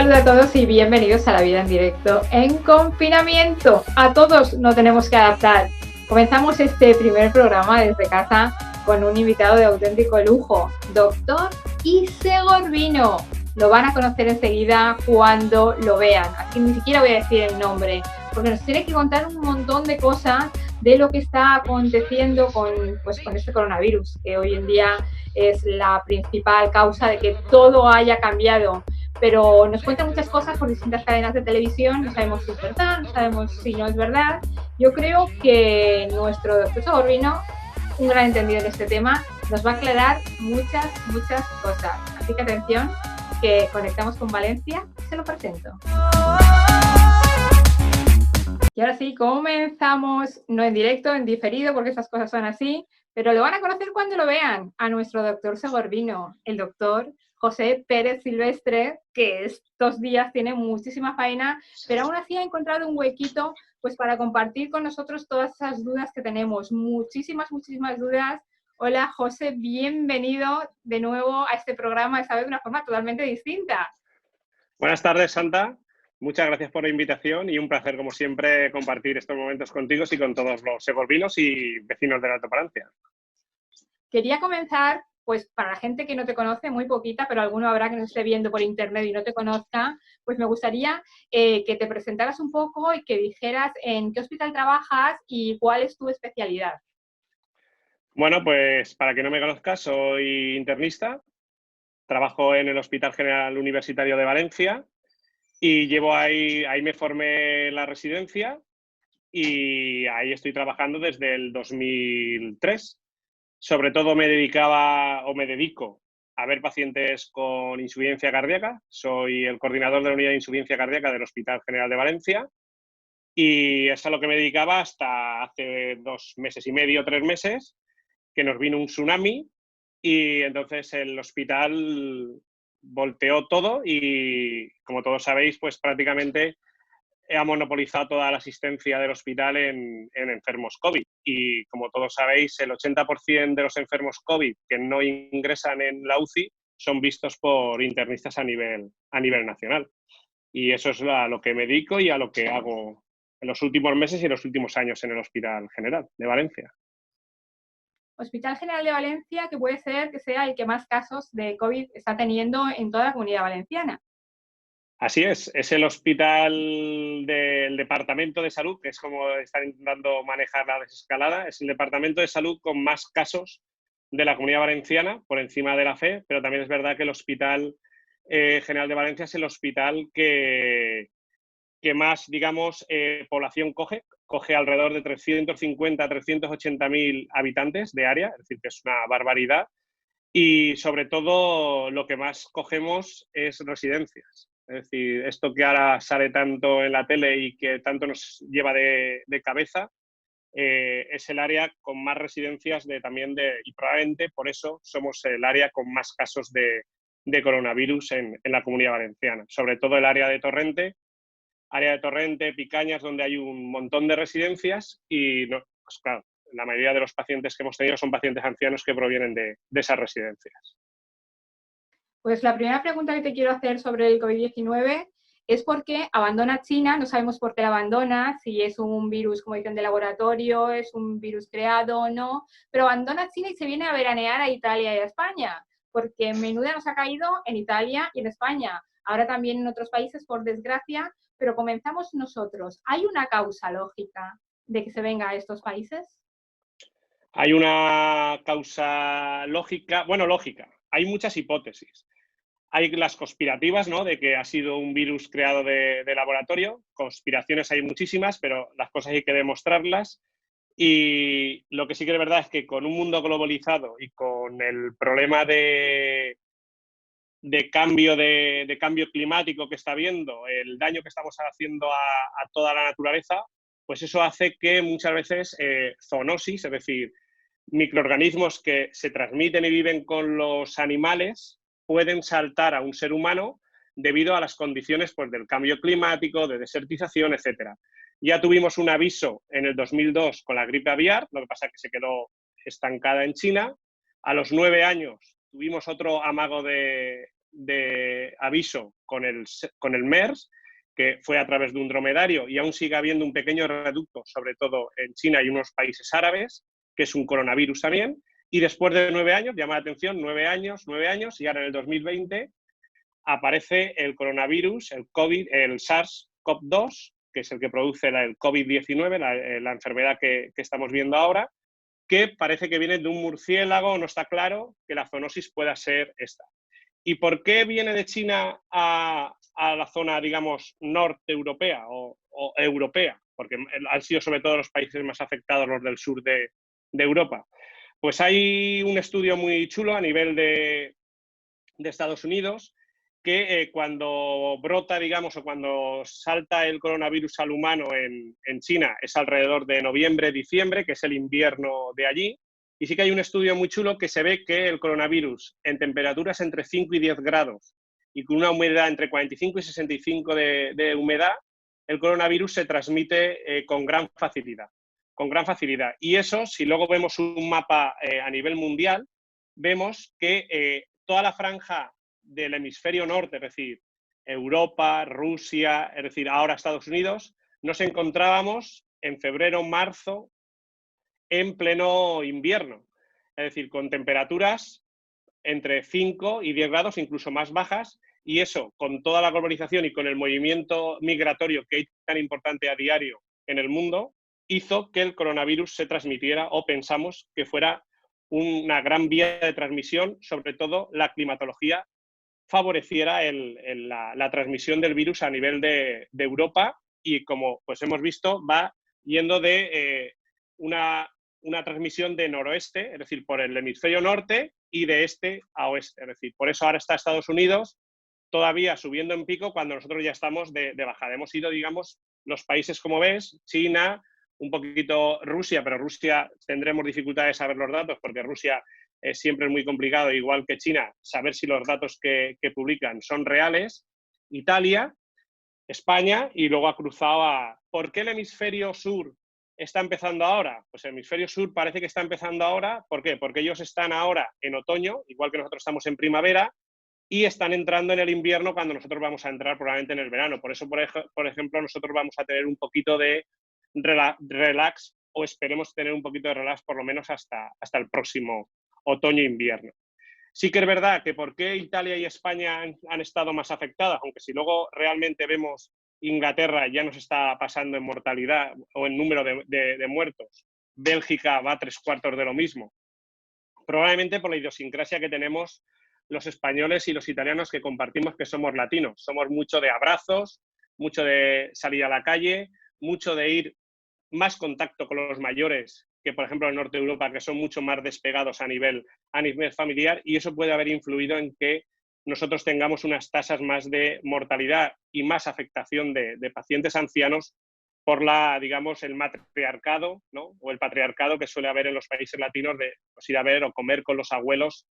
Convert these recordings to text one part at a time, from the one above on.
tardes a todos y bienvenidos a La Vida en Directo en confinamiento. A todos nos tenemos que adaptar. Comenzamos este primer programa desde casa con un invitado de auténtico lujo, doctor Isegorbino. Lo van a conocer enseguida cuando lo vean. Aquí ni siquiera voy a decir el nombre, porque nos tiene que contar un montón de cosas de lo que está aconteciendo con este coronavirus, que hoy en día es la principal causa de que todo haya cambiado. Pero nos cuenta muchas cosas por distintas cadenas de televisión, no sabemos si es verdad, no sabemos si no es verdad. Yo creo que nuestro doctor Isegorbino, un gran entendido en este tema, nos va a aclarar muchas cosas. Así que atención, que conectamos con Valencia, se lo presento. Y ahora sí, comenzamos, no en directo, en diferido, porque esas cosas son así, pero lo van a conocer cuando lo vean, a nuestro doctor Isegorbino, el doctor José Pérez Silvestre, que estos días tiene muchísima faena, pero aún así ha encontrado un huequito pues para compartir con nosotros todas esas dudas que tenemos, muchísimas dudas. Hola José, bienvenido de nuevo a este programa, esta vez de una forma totalmente distinta. Buenas tardes, Santa. Muchas gracias por la invitación y un placer, como siempre, compartir estos momentos contigo y con todos los segorbinos y vecinos del Alto Palancia. Quería comenzar, pues para la gente que no te conoce, muy poquita, pero alguno habrá que nos esté viendo por internet y no te conozca, pues me gustaría que te presentaras un poco y que dijeras en qué hospital trabajas y cuál es tu especialidad. Bueno, pues para quien no me conozca, soy internista, trabajo en el Hospital General Universitario de Valencia y llevo ahí me formé la residencia y ahí estoy trabajando desde el 2003. Sobre todo me dedico a ver pacientes con insuficiencia cardíaca. Soy el coordinador de la unidad de insuficiencia cardíaca del Hospital General de Valencia y es a lo que me dedicaba hasta hace 2 meses y medio, 3 meses, que nos vino un tsunami y entonces el hospital volteó todo y, como todos sabéis, pues prácticamente ha monopolizado toda la asistencia del hospital en enfermos COVID. Y como todos sabéis, el 80% de los enfermos COVID que no ingresan en la UCI son vistos por internistas a nivel nacional. Y eso es a lo que me dedico y a lo que hago en los últimos meses y en los últimos años en el Hospital General de Valencia. Hospital General de Valencia, que puede ser que sea el que más casos de COVID está teniendo en toda la Comunidad Valenciana. Así es el hospital del Departamento de Salud, que es como están intentando manejar la desescalada, es el Departamento de Salud con más casos de la Comunidad Valenciana, por encima de la FE, pero también es verdad que el Hospital General de Valencia es el hospital que más, digamos, población coge alrededor de 350 a 380.000 habitantes de área, es decir, que es una barbaridad, y sobre todo lo que más cogemos es residencias. Es decir, esto que ahora sale tanto en la tele y que tanto nos lleva de cabeza, es el área con más residencias y probablemente por eso somos el área con más casos de coronavirus en la Comunidad Valenciana. Sobre todo el área de Torrente, Picañas, donde hay un montón de residencias y, no, pues claro, la mayoría de los pacientes que hemos tenido son pacientes ancianos que provienen de esas residencias. Pues la primera pregunta que te quiero hacer sobre el COVID-19 es por qué abandona China, no sabemos por qué la abandona, si es un virus, como dicen, de laboratorio, es un virus creado o no, pero abandona China y se viene a veranear a Italia y a España, porque menuda nos ha caído en Italia y en España, ahora también en otros países, por desgracia, pero comenzamos nosotros. ¿Hay una causa lógica de que se venga a estos países? Hay una causa lógica, hay muchas hipótesis. Hay las conspirativas, ¿no?, de que ha sido un virus creado de laboratorio. Conspiraciones hay muchísimas, pero las cosas hay que demostrarlas. Y lo que sí que es verdad es que con un mundo globalizado y con el problema de cambio climático que está habiendo, el daño que estamos haciendo a toda la naturaleza, pues eso hace que muchas veces zoonosis, es decir, microorganismos que se transmiten y viven con los animales, pueden saltar a un ser humano debido a las condiciones, pues, del cambio climático, de desertización, etc. Ya tuvimos un aviso en el 2002 con la gripe aviar, lo que pasa es que se quedó estancada en China. A los 9 años tuvimos otro amago de de aviso con el MERS, que fue a través de un dromedario, y aún sigue habiendo un pequeño reducto, sobre todo en China y unos países árabes, que es un coronavirus también. Y después de 9 años, llama la atención, 9 años, y ahora en el 2020 aparece el coronavirus, el SARS-CoV-2, que es el que produce el COVID-19, la enfermedad que estamos viendo ahora, que parece que viene de un murciélago, no está claro que la zoonosis pueda ser esta. ¿Y por qué viene de China a la zona, digamos, norte europea o europea? Porque han sido sobre todo los países más afectados, los del sur de Europa. Pues hay un estudio muy chulo a nivel de Estados Unidos que cuando brota, digamos, o cuando salta el coronavirus al humano en China es alrededor de noviembre, diciembre, que es el invierno de allí. Y sí que hay un estudio muy chulo que se ve que el coronavirus en temperaturas entre 5 y 10 grados y con una humedad entre 45 y 65 de humedad, el coronavirus se transmite con gran facilidad. Y eso, si luego vemos un mapa a nivel mundial, vemos que toda la franja del hemisferio norte, es decir, Europa, Rusia, es decir, ahora Estados Unidos, nos encontrábamos en febrero, marzo, en pleno invierno. Es decir, con temperaturas entre 5 y 10 grados, incluso más bajas, y eso, con toda la globalización y con el movimiento migratorio que hay tan importante a diario en el mundo, hizo que el coronavirus se transmitiera, o pensamos que fuera una gran vía de transmisión, sobre todo la climatología favoreciera la transmisión del virus a nivel de Europa, y como pues hemos visto va yendo de una transmisión de noroeste, es decir, por el hemisferio norte, y de este a oeste. Es decir, por eso ahora está Estados Unidos todavía subiendo en pico cuando nosotros ya estamos de bajada. Hemos ido, digamos, los países, como ves, China, un poquito Rusia, pero Rusia tendremos dificultades de saber los datos porque Rusia siempre es muy complicado, igual que China, saber si los datos que publican son reales. Italia, España, y luego ha cruzado a... ¿Por qué el hemisferio sur está empezando ahora? Pues el hemisferio sur parece que está empezando ahora. ¿Por qué? Porque ellos están ahora en otoño, igual que nosotros estamos en primavera, y están entrando en el invierno cuando nosotros vamos a entrar probablemente en el verano. Por eso, por ejemplo, nosotros vamos a tener un poquito de relax, o esperemos tener un poquito de relax por lo menos hasta el próximo otoño-invierno. Sí que es verdad que por qué Italia y España han estado más afectadas, aunque si luego realmente vemos Inglaterra ya nos está pasando en mortalidad o en número de muertos, Bélgica va a 3/4 de lo mismo, probablemente por la idiosincrasia que tenemos los españoles y los italianos, que compartimos, que somos latinos. Somos mucho de abrazos, mucho de salir a la calle, mucho de ir más contacto con los mayores que, por ejemplo, en el norte de Europa, que son mucho más despegados a nivel familiar, y eso puede haber influido en que nosotros tengamos unas tasas más de mortalidad y más afectación de pacientes ancianos por digamos, el matriarcado, ¿no? O el patriarcado que suele haber en los países latinos de pues, ir a ver o comer con los abuelos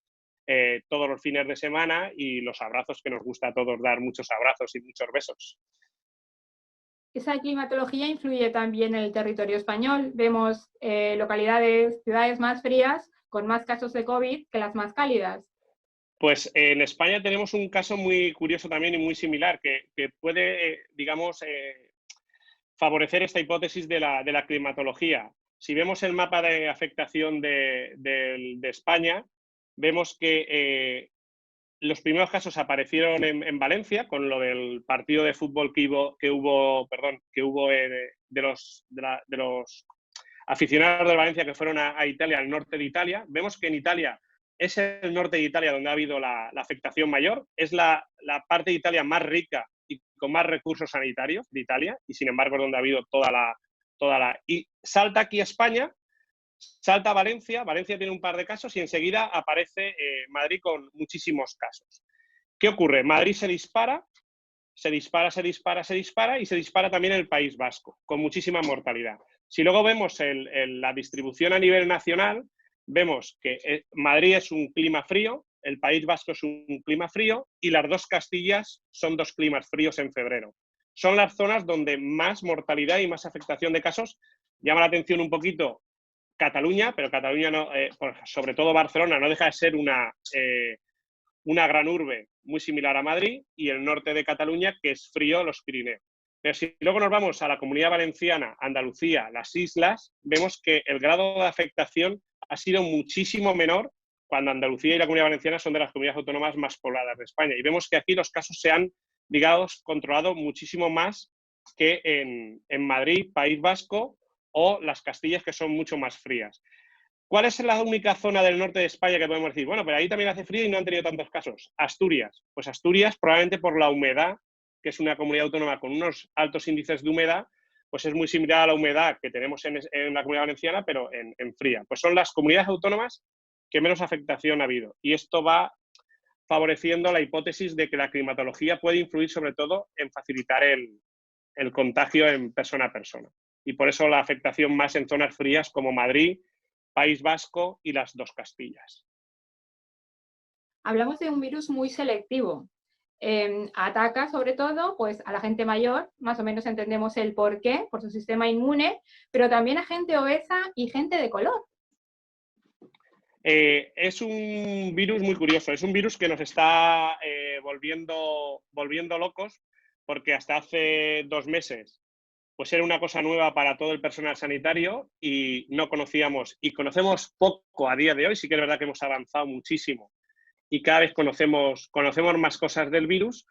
todos los fines de semana, y los abrazos, que nos gusta a todos dar muchos abrazos y muchos besos. Esa climatología influye también en el territorio español. Vemos localidades, ciudades más frías con más casos de COVID que las más cálidas. Pues en España tenemos un caso muy curioso también y muy similar que puede, digamos, favorecer esta hipótesis de la climatología. Si vemos el mapa de afectación de España, vemos que los primeros casos aparecieron en Valencia, con lo del partido de fútbol que hubo de los aficionados de Valencia que fueron a Italia, al norte de Italia. Vemos que en Italia es el norte de Italia donde ha habido la afectación mayor, es la parte de Italia más rica y con más recursos sanitarios de Italia, y sin embargo es donde ha habido y salta aquí a España, salta a Valencia tiene un par de casos, y enseguida aparece Madrid con muchísimos casos. ¿Qué ocurre? Madrid se dispara, y se dispara también el País Vasco, con muchísima mortalidad. Si luego vemos la distribución a nivel nacional, vemos que Madrid es un clima frío, el País Vasco es un clima frío, y las dos Castillas son dos climas fríos en febrero. Son las zonas donde más mortalidad y más afectación de casos. Llama la atención un poquito Cataluña, pero Cataluña, no, sobre todo Barcelona, no deja de ser una gran urbe muy similar a Madrid, y el norte de Cataluña, que es frío, los Pirineos. Pero si luego nos vamos a la Comunidad Valenciana, Andalucía, las islas, vemos que el grado de afectación ha sido muchísimo menor cuando Andalucía y la Comunidad Valenciana son de las comunidades autónomas más pobladas de España. Y vemos que aquí los casos se han, digamos, controlado muchísimo más que en Madrid, País Vasco o las Castillas, que son mucho más frías. ¿Cuál es la única zona del norte de España que podemos decir? Bueno, pero ahí también hace frío y no han tenido tantos casos. Asturias. Pues Asturias, probablemente por la humedad, que es una comunidad autónoma con unos altos índices de humedad, pues es muy similar a la humedad que tenemos en la Comunidad Valenciana, pero en fría. Pues son las comunidades autónomas que menos afectación ha habido. Y esto va favoreciendo la hipótesis de que la climatología puede influir sobre todo en facilitar el contagio en persona a persona. Y por eso la afectación más en zonas frías como Madrid, País Vasco y las dos Castillas. Hablamos de un virus muy selectivo. Ataca sobre todo pues, a la gente mayor, más o menos entendemos el porqué, por su sistema inmune, pero también a gente obesa y gente de color. Es un virus muy curioso, es un virus que nos está volviendo locos, porque hasta hace 2 meses pues era una cosa nueva para todo el personal sanitario y no conocíamos, y conocemos poco a día de hoy. Sí que es verdad que hemos avanzado muchísimo y cada vez conocemos más cosas del virus,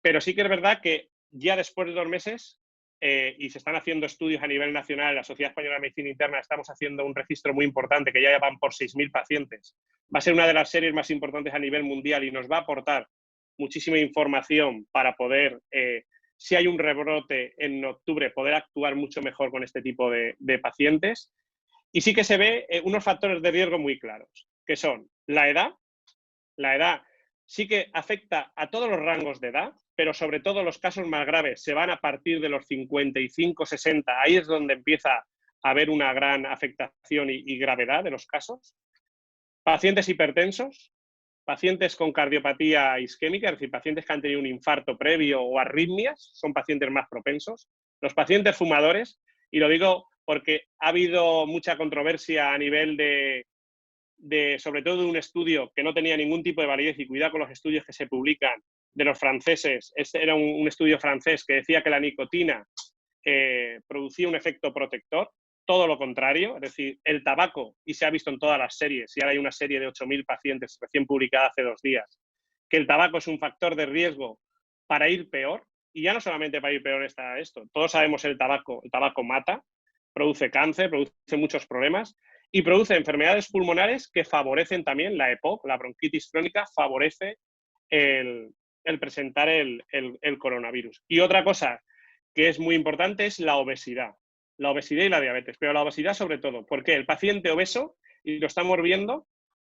pero sí que es verdad que ya después de 2 meses, y se están haciendo estudios a nivel nacional, la Sociedad Española de Medicina Interna estamos haciendo un registro muy importante, que ya van por 6.000 pacientes. Va a ser una de las series más importantes a nivel mundial y nos va a aportar muchísima información para poder, si hay un rebrote en octubre, poder actuar mucho mejor con este tipo de pacientes. Y sí que se ve unos factores de riesgo muy claros, que son la edad. La edad sí que afecta a todos los rangos de edad, pero sobre todo los casos más graves se van a partir de los 55, 60. Ahí es donde empieza a haber una gran afectación y gravedad de los casos. Pacientes hipertensos, pacientes con cardiopatía isquémica, es decir, pacientes que han tenido un infarto previo o arritmias, son pacientes más propensos. Los pacientes fumadores, y lo digo porque ha habido mucha controversia a nivel sobre todo de un estudio que no tenía ningún tipo de validez, y cuidado con los estudios que se publican de los franceses. Este era un estudio francés que decía que la nicotina producía un efecto protector. Todo lo contrario, es decir, el tabaco, y se ha visto en todas las series, y ahora hay una serie de 8.000 pacientes recién publicada hace 2 días, que el tabaco es un factor de riesgo para ir peor, y ya no solamente para ir peor está esto. Todos sabemos el tabaco mata, produce cáncer, produce muchos problemas, y produce enfermedades pulmonares que favorecen también la EPOC, la bronquitis crónica, favorece el presentar el coronavirus. Y otra cosa que es muy importante es la obesidad y la diabetes, pero la obesidad sobre todo, porque el paciente obeso, y lo estamos viendo,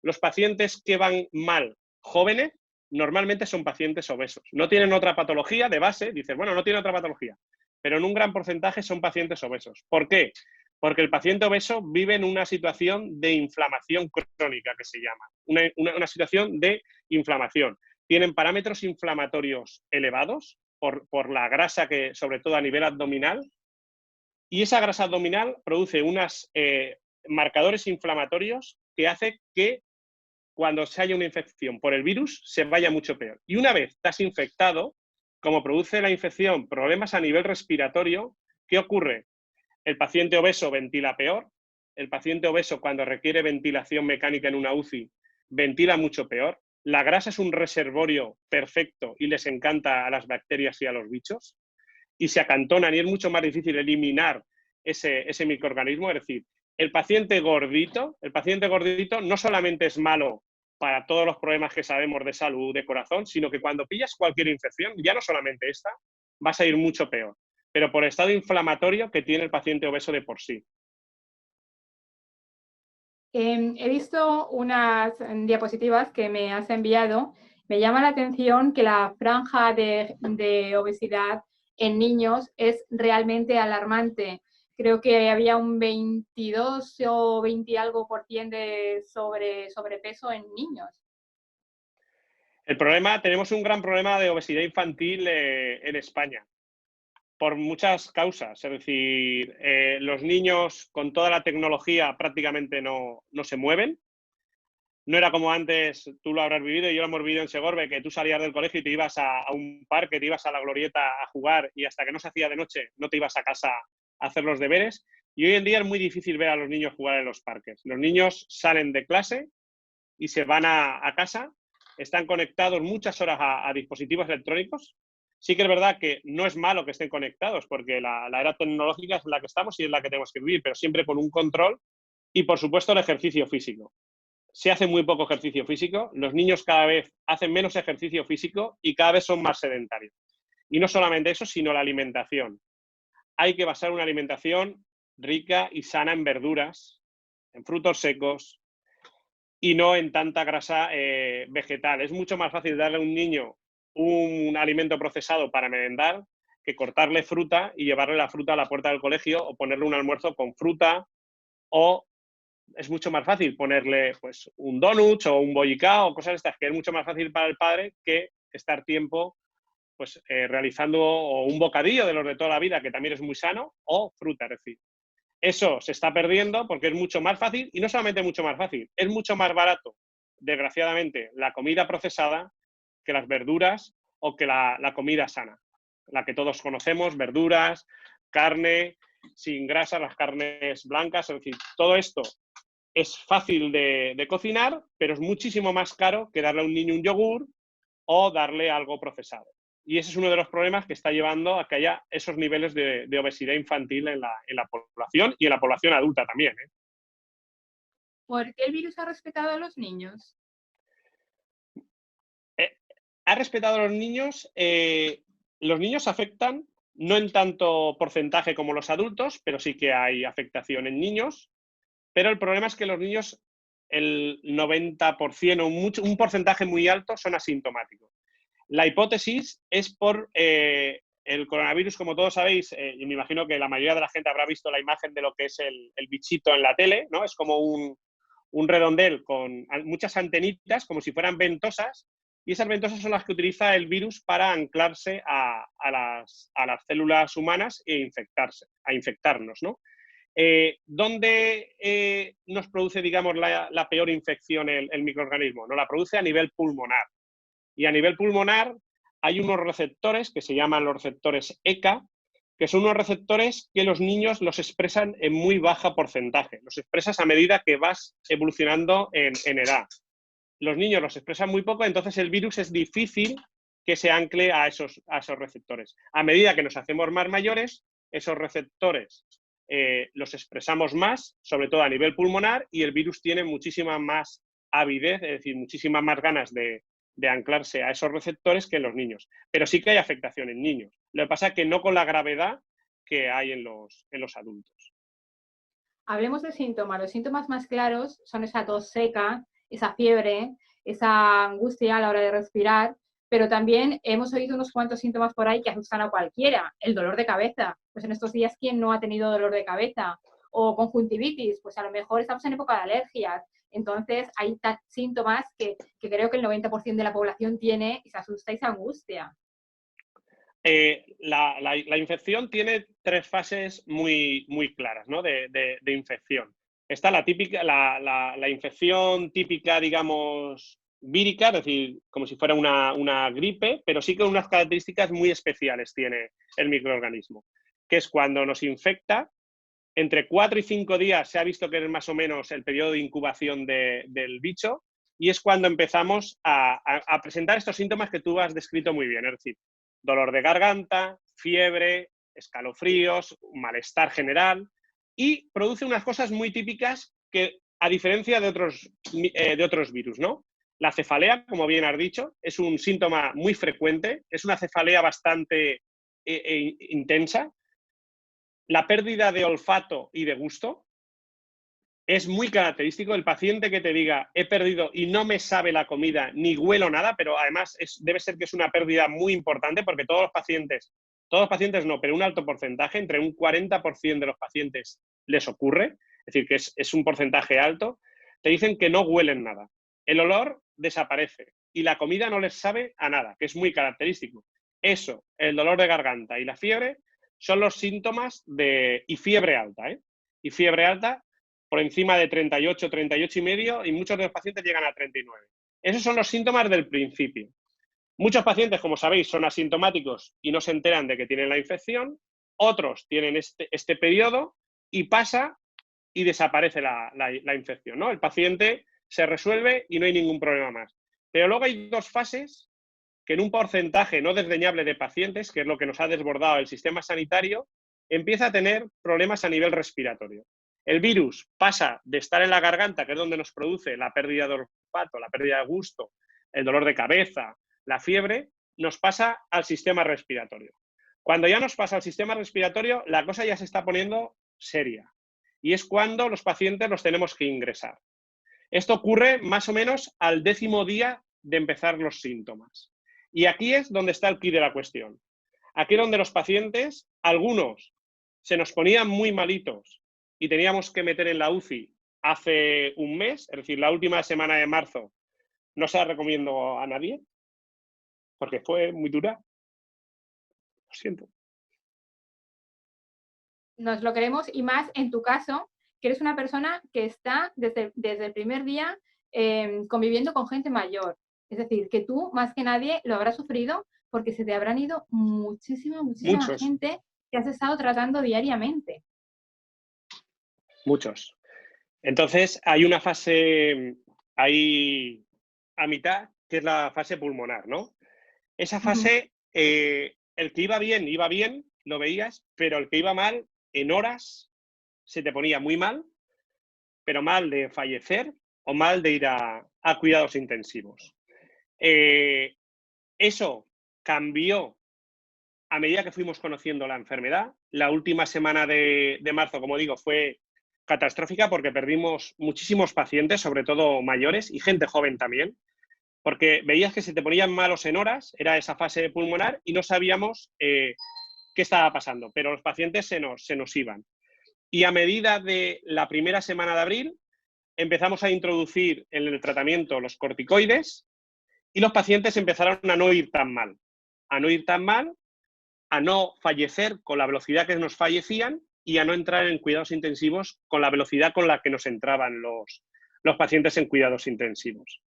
los pacientes que van mal jóvenes normalmente son pacientes obesos. No tienen otra patología de base, dices, bueno, no tiene otra patología, pero en un gran porcentaje son pacientes obesos. ¿Por qué? Porque el paciente obeso vive en una situación de inflamación crónica, que se llama, una situación de inflamación. Tienen parámetros inflamatorios elevados por la grasa, que sobre todo a nivel abdominal, y esa grasa abdominal produce unos marcadores inflamatorios que hace que cuando se haya una infección por el virus se vaya mucho peor. Y una vez estás infectado, como produce la infección problemas a nivel respiratorio, ¿qué ocurre? El paciente obeso ventila peor, el paciente obeso cuando requiere ventilación mecánica en una UCI ventila mucho peor. La grasa es un reservorio perfecto y les encanta a las bacterias y a los bichos, y se acantonan y es mucho más difícil eliminar ese microorganismo. Es decir, el paciente gordito no solamente es malo para todos los problemas que sabemos de salud, de corazón, sino que cuando pillas cualquier infección, ya no solamente esta, vas a ir mucho peor, pero por el estado inflamatorio que tiene el paciente obeso de por sí. He visto unas diapositivas que me has enviado. Me llama la atención que la franja de obesidad en niños es realmente alarmante. Creo que había un 22 o 20 y algo % de sobrepeso en niños. Tenemos un gran problema de obesidad infantil en España, por muchas causas. Es decir, los niños con toda la tecnología prácticamente no se mueven. No era como antes, tú lo habrás vivido y yo lo hemos vivido en Segorbe, que tú salías del colegio y te ibas a un parque, te ibas a la glorieta a jugar y hasta que no se hacía de noche no te ibas a casa a hacer los deberes. Y hoy en día es muy difícil ver a los niños jugar en los parques. Los niños salen de clase y se van a casa, están conectados muchas horas a dispositivos electrónicos. Sí que es verdad que no es malo que estén conectados, porque la era tecnológica es la que estamos y es la que tenemos que vivir, pero siempre con un control y, por supuesto, el ejercicio físico. Se hace muy poco ejercicio físico, los niños cada vez hacen menos ejercicio físico y cada vez son más sedentarios. Y no solamente eso, sino la alimentación. Hay que basar una alimentación rica y sana en verduras, en frutos secos y no en tanta grasa vegetal. Es mucho más fácil darle a un niño un alimento procesado para merendar que cortarle fruta y llevarle la fruta a la puerta del colegio o ponerle un almuerzo con fruta, o es mucho más fácil ponerle pues un donut o un bollicao o cosas estas, que es mucho más fácil para el padre que estar tiempo pues realizando un bocadillo de los de toda la vida, que también es muy sano, o fruta, es decir. Eso se está perdiendo porque es mucho más fácil, y no solamente mucho más fácil, es mucho más barato, desgraciadamente, la comida procesada que las verduras o que la comida sana, la que todos conocemos, verduras, carne, sin grasa, las carnes blancas, es decir, todo esto es fácil de cocinar, pero es muchísimo más caro que darle a un niño un yogur o darle algo procesado. Y ese es uno de los problemas que está llevando a que haya esos niveles de obesidad infantil en la población y en la población adulta también, ¿eh? ¿Por qué el virus ha respetado a los niños? Ha respetado a los niños afectan, no en tanto porcentaje como los adultos, pero sí que hay afectación en niños, pero el problema es que los niños, el 90% o un porcentaje muy alto son asintomáticos. La hipótesis es por el coronavirus, como todos sabéis, y me imagino que la mayoría de la gente habrá visto la imagen de lo que es el bichito en la tele, ¿no? Es como un redondel con muchas antenitas, como si fueran ventosas, y esas ventosas son las que utiliza el virus para anclarse a las células humanas e infectarnos, ¿no? ¿Dónde nos produce, digamos, la peor infección el microorganismo? Nos la produce a nivel pulmonar. Y a nivel pulmonar hay unos receptores que se llaman los receptores ECA, que son unos receptores que los niños los expresan en muy bajo porcentaje. Los expresas a medida que vas evolucionando en edad. Los niños los expresan muy poco, entonces el virus es difícil que se ancle a esos receptores. A medida que nos hacemos más mayores, esos receptores los expresamos más, sobre todo a nivel pulmonar, y el virus tiene muchísima más avidez, es decir, muchísimas más ganas de anclarse a esos receptores que en los niños. Pero sí que hay afectación en niños. Lo que pasa es que no con la gravedad que hay en los adultos. Hablemos de síntomas. Los síntomas más claros son esa tos seca, esa fiebre, esa angustia a la hora de respirar, pero también hemos oído unos cuantos síntomas por ahí que asustan a cualquiera. El dolor de cabeza. Pues en estos días, ¿quién no ha tenido dolor de cabeza? O conjuntivitis, pues a lo mejor estamos en época de alergias. Entonces hay síntomas que creo que el 90% de la población tiene y se asusta y se angustia. La infección tiene tres fases muy, muy claras, ¿no? de infección. Está la infección típica, digamos, vírica, es decir, como si fuera una gripe, pero sí con unas características muy especiales tiene el microorganismo, que es cuando nos infecta. Entre 4 y 5 días se ha visto que es más o menos el periodo de incubación del bicho, y es cuando empezamos a presentar estos síntomas que tú has descrito muy bien, es decir, dolor de garganta, fiebre, escalofríos, malestar general, y produce unas cosas muy típicas que, a diferencia de otros virus, ¿no? La cefalea, como bien has dicho, es un síntoma muy frecuente, es una cefalea bastante intensa. La pérdida de olfato y de gusto es muy característico. El paciente que te diga, he perdido y no me sabe la comida ni huelo nada, pero además debe ser que es una pérdida muy importante, porque todos los pacientes no, pero un alto porcentaje, entre un 40% de los pacientes les ocurre, es decir, que es un porcentaje alto, te dicen que no huelen nada. El olor desaparece y la comida no les sabe a nada, que es muy característico. Eso, el dolor de garganta y la fiebre son los síntomas y fiebre alta, ¿eh? Y fiebre alta por encima de 38, 38,5 y muchos de los pacientes llegan a 39. Esos son los síntomas del principio. Muchos pacientes, como sabéis, son asintomáticos y no se enteran de que tienen la infección. Otros tienen este periodo y pasa y desaparece la infección, ¿no? El paciente se resuelve y no hay ningún problema más. Pero luego hay dos fases que en un porcentaje no desdeñable de pacientes, que es lo que nos ha desbordado el sistema sanitario, empieza a tener problemas a nivel respiratorio. El virus pasa de estar en la garganta, que es donde nos produce la pérdida de olfato, la pérdida de gusto, el dolor de cabeza, la fiebre, nos pasa al sistema respiratorio. Cuando ya nos pasa al sistema respiratorio, la cosa ya se está poniendo seria. Y es cuando los pacientes los tenemos que ingresar. Esto ocurre más o menos al 10º día de empezar los síntomas. Y aquí es donde está el quid de la cuestión. Aquí es donde los pacientes, algunos, se nos ponían muy malitos y teníamos que meter en la UCI hace un mes, es decir, la última semana de marzo. No se la recomiendo a nadie, porque fue muy dura. Lo siento. Nos lo queremos, y más en tu caso, que eres una persona que está desde el primer día conviviendo con gente mayor. Es decir, que tú, más que nadie, lo habrás sufrido porque se te habrán ido muchísima gente que has estado tratando diariamente. Muchos. Entonces, hay una fase ahí a mitad, que es la fase pulmonar, ¿no? Esa fase, el que iba bien, lo veías, pero el que iba mal, en horas, se te ponía muy mal, pero mal de fallecer o mal de ir a cuidados intensivos. Eso cambió a medida que fuimos conociendo la enfermedad. La última semana de marzo, como digo, fue catastrófica porque perdimos muchísimos pacientes, sobre todo mayores y gente joven también, porque veías que se te ponían malos en horas, era esa fase pulmonar y no sabíamos qué estaba pasando, pero los pacientes se nos iban. Y a medida de la primera semana de abril empezamos a introducir en el tratamiento los corticoides y los pacientes empezaron a no ir tan mal, a no fallecer con la velocidad que nos fallecían y a no entrar en cuidados intensivos con la velocidad con la que nos entraban los pacientes en cuidados intensivos.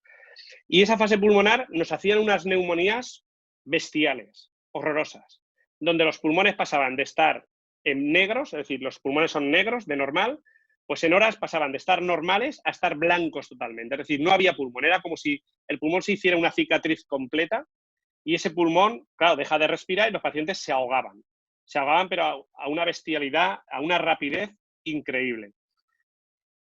Y esa fase pulmonar nos hacían unas neumonías bestiales, horrorosas, donde los pulmones pasaban de estar en negros, es decir, los pulmones son negros de normal, pues en horas pasaban de estar normales a estar blancos totalmente. Es decir, no había pulmón, era como si el pulmón se hiciera una cicatriz completa y ese pulmón, claro, deja de respirar y los pacientes se ahogaban. Se ahogaban, pero a una bestialidad, a una rapidez increíble.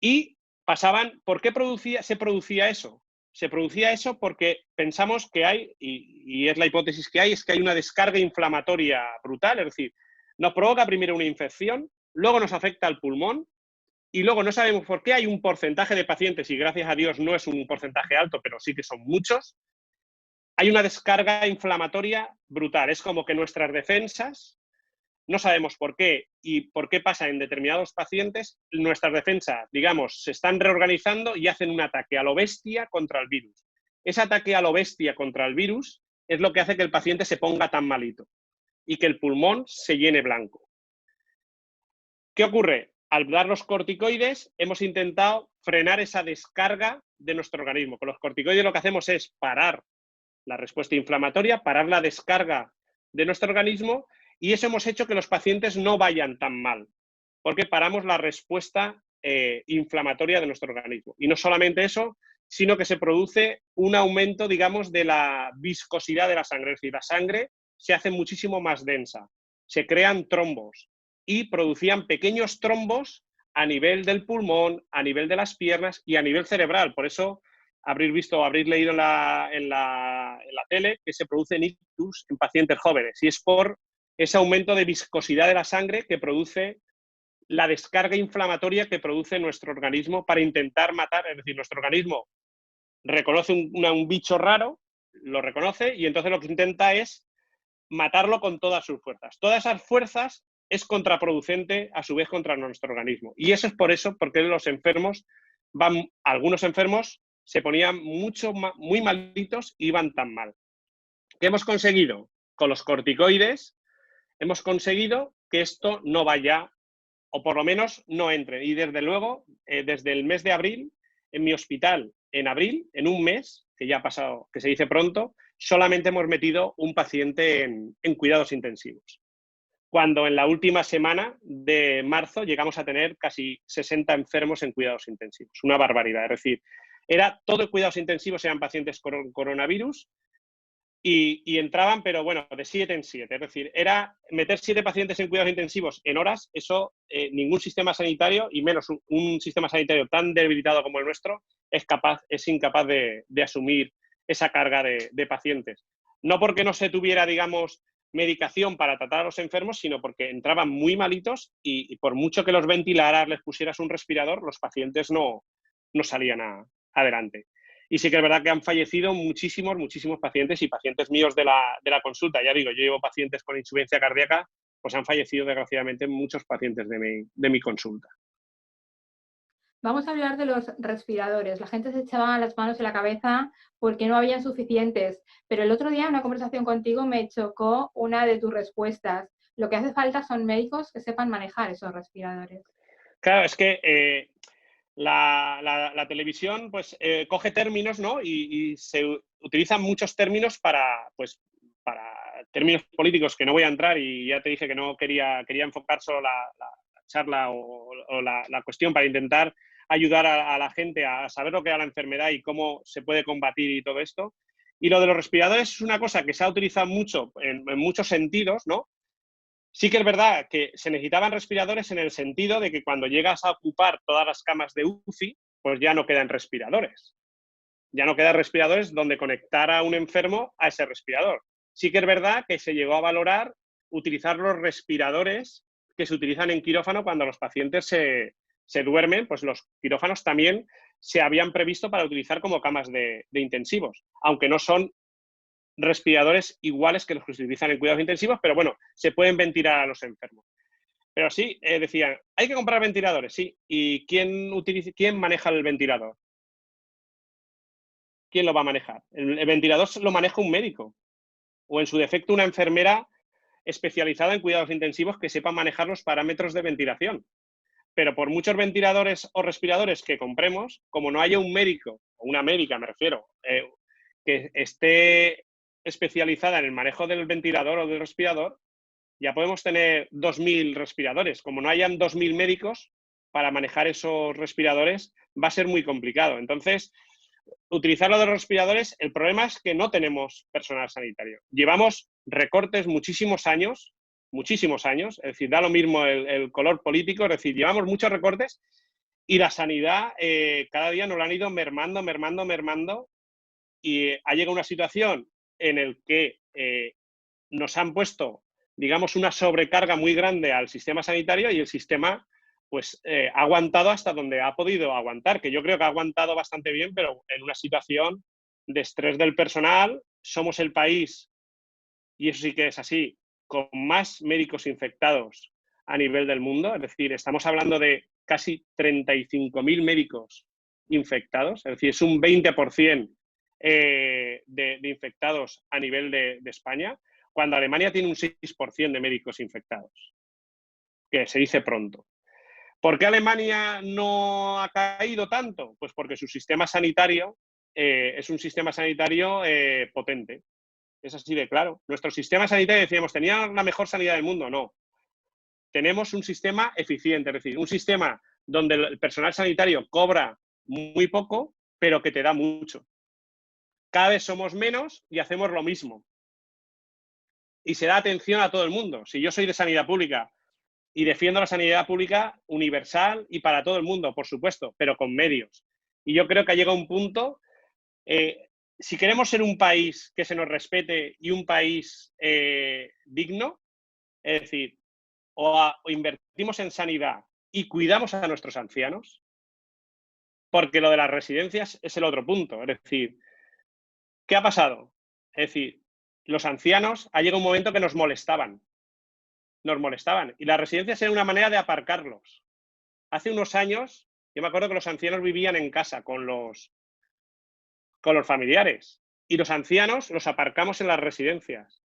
Y pasaban, ¿por qué se producía eso? Se producía eso porque pensamos que hay, y es la hipótesis que hay, es que hay una descarga inflamatoria brutal, es decir, nos provoca primero una infección, luego nos afecta al pulmón y luego no sabemos por qué hay un porcentaje de pacientes, y gracias a Dios no es un porcentaje alto, pero sí que son muchos, hay una descarga inflamatoria brutal. Es como que nuestras defensas, no sabemos por qué y por qué pasa en determinados pacientes, nuestras defensas, digamos, se están reorganizando y hacen un ataque a lo bestia contra el virus. Ese ataque a lo bestia contra el virus es lo que hace que el paciente se ponga tan malito y que el pulmón se llene blanco. ¿Qué ocurre? Al dar los corticoides hemos intentado frenar esa descarga de nuestro organismo. Con los corticoides lo que hacemos es parar la respuesta inflamatoria, parar la descarga de nuestro organismo, y eso hemos hecho que los pacientes no vayan tan mal, porque paramos la respuesta inflamatoria de nuestro organismo. Y no solamente eso, sino que se produce un aumento, digamos, de la viscosidad de la sangre. Es decir, la sangre se hace muchísimo más densa, se crean trombos y producían pequeños trombos a nivel del pulmón, a nivel de las piernas y a nivel cerebral. Por eso habréis visto, habréis leído en la tele que se produce ictus en pacientes jóvenes, y es por ese aumento de viscosidad de la sangre que produce la descarga inflamatoria que produce nuestro organismo para intentar matar. Es decir, nuestro organismo reconoce un bicho raro, lo reconoce y entonces lo que intenta es matarlo con todas sus fuerzas. Todas esas fuerzas es contraproducente a su vez contra nuestro organismo. Y eso es por eso, porque los enfermos algunos enfermos se ponían muy malitos y iban tan mal. ¿Qué hemos conseguido? Con los corticoides hemos conseguido que esto no vaya o por lo menos no entren. Y desde luego, desde el mes de abril, en mi hospital, en abril, en un mes, que ya ha pasado, que se dice pronto, solamente hemos metido un paciente en cuidados intensivos. Cuando en la última semana de marzo llegamos a tener casi 60 enfermos en cuidados intensivos. Una barbaridad. Es decir, era todo cuidados intensivos, eran pacientes con coronavirus y entraban, pero bueno, de 7 en 7. Es decir, era meter 7 pacientes en cuidados intensivos en horas, eso ningún sistema sanitario, y menos un sistema sanitario tan debilitado como el nuestro, es incapaz de asumir esa carga de pacientes. No porque no se tuviera, digamos, medicación para tratar a los enfermos, sino porque entraban muy malitos y por mucho que los ventilaras, les pusieras un respirador, los pacientes no salían adelante. Y sí que es verdad que han fallecido muchísimos pacientes y pacientes míos de la consulta. Ya digo, yo llevo pacientes con insuficiencia cardíaca, pues han fallecido desgraciadamente muchos pacientes de mi consulta. Vamos a hablar de los respiradores. La gente se echaba las manos en la cabeza porque no habían suficientes, pero el otro día en una conversación contigo me chocó una de tus respuestas. Lo que hace falta son médicos que sepan manejar esos respiradores. Claro, es que la televisión pues coge términos, ¿no? Y se utilizan muchos términos para términos políticos que no voy a entrar, y ya te dije que no quería enfocar solo la charla o la cuestión para intentar ayudar a la gente a saber lo que es la enfermedad y cómo se puede combatir y todo esto. Y lo de los respiradores es una cosa que se ha utilizado mucho en muchos sentidos, ¿no? Sí que es verdad que se necesitaban respiradores en el sentido de que cuando llegas a ocupar todas las camas de UCI, pues ya no quedan respiradores. Ya no quedan respiradores donde conectar a un enfermo a ese respirador. Sí que es verdad que se llegó a valorar utilizar los respiradores que se utilizan en quirófano cuando los pacientes se duermen, pues los quirófanos también se habían previsto para utilizar como camas de intensivos, aunque no son respiradores iguales que los que se utilizan en cuidados intensivos, pero bueno, se pueden ventilar a los enfermos. Pero sí, decían, hay que comprar ventiladores, sí. ¿Y quién maneja el ventilador? ¿Quién lo va a manejar? El ventilador lo maneja un médico o en su defecto una enfermera especializada en cuidados intensivos que sepa manejar los parámetros de ventilación. Pero por muchos ventiladores o respiradores que compremos, como no haya un médico, o una médica me refiero, que esté especializada en el manejo del ventilador o del respirador, ya podemos tener 2.000 respiradores. Como no hayan 2.000 médicos para manejar esos respiradores, va a ser muy complicado. Entonces, utilizar lo de los respiradores, el problema es que no tenemos personal sanitario. Llevamos recortes muchísimos años, es decir, da lo mismo el color político, es decir, llevamos muchos recortes y la sanidad cada día nos la han ido mermando y ha llegado una situación en la que nos han puesto, digamos, una sobrecarga muy grande al sistema sanitario y el sistema pues ha aguantado hasta donde ha podido aguantar, que yo creo que ha aguantado bastante bien, pero en una situación de estrés del personal. Somos el país, y eso sí que es así, con más médicos infectados a nivel del mundo. Es decir, estamos hablando de casi 35.000 médicos infectados, es decir, es un 20% de infectados a nivel de España, cuando Alemania tiene un 6% de médicos infectados, que se dice pronto. ¿Por qué Alemania no ha caído tanto? Pues porque su sistema sanitario es un sistema sanitario potente. Es así de claro. Nuestro sistema sanitario, decíamos, tenía la mejor sanidad del mundo. No. Tenemos un sistema eficiente, es decir, un sistema donde el personal sanitario cobra muy poco, pero que te da mucho. Cada vez somos menos y hacemos lo mismo. Y se da atención a todo el mundo. Si yo soy de sanidad pública y defiendo la sanidad pública universal y para todo el mundo, por supuesto, pero con medios. Y yo creo que ha llegado un punto, si queremos ser un país que se nos respete y un país digno, es decir, o invertimos en sanidad y cuidamos a nuestros ancianos, porque lo de las residencias es el otro punto. Es decir, ¿qué ha pasado? Es decir, los ancianos, ha llegado un momento que nos molestaban. Y las residencias eran una manera de aparcarlos. Hace unos años, yo me acuerdo que los ancianos vivían en casa con los familiares y los ancianos los aparcamos en las residencias.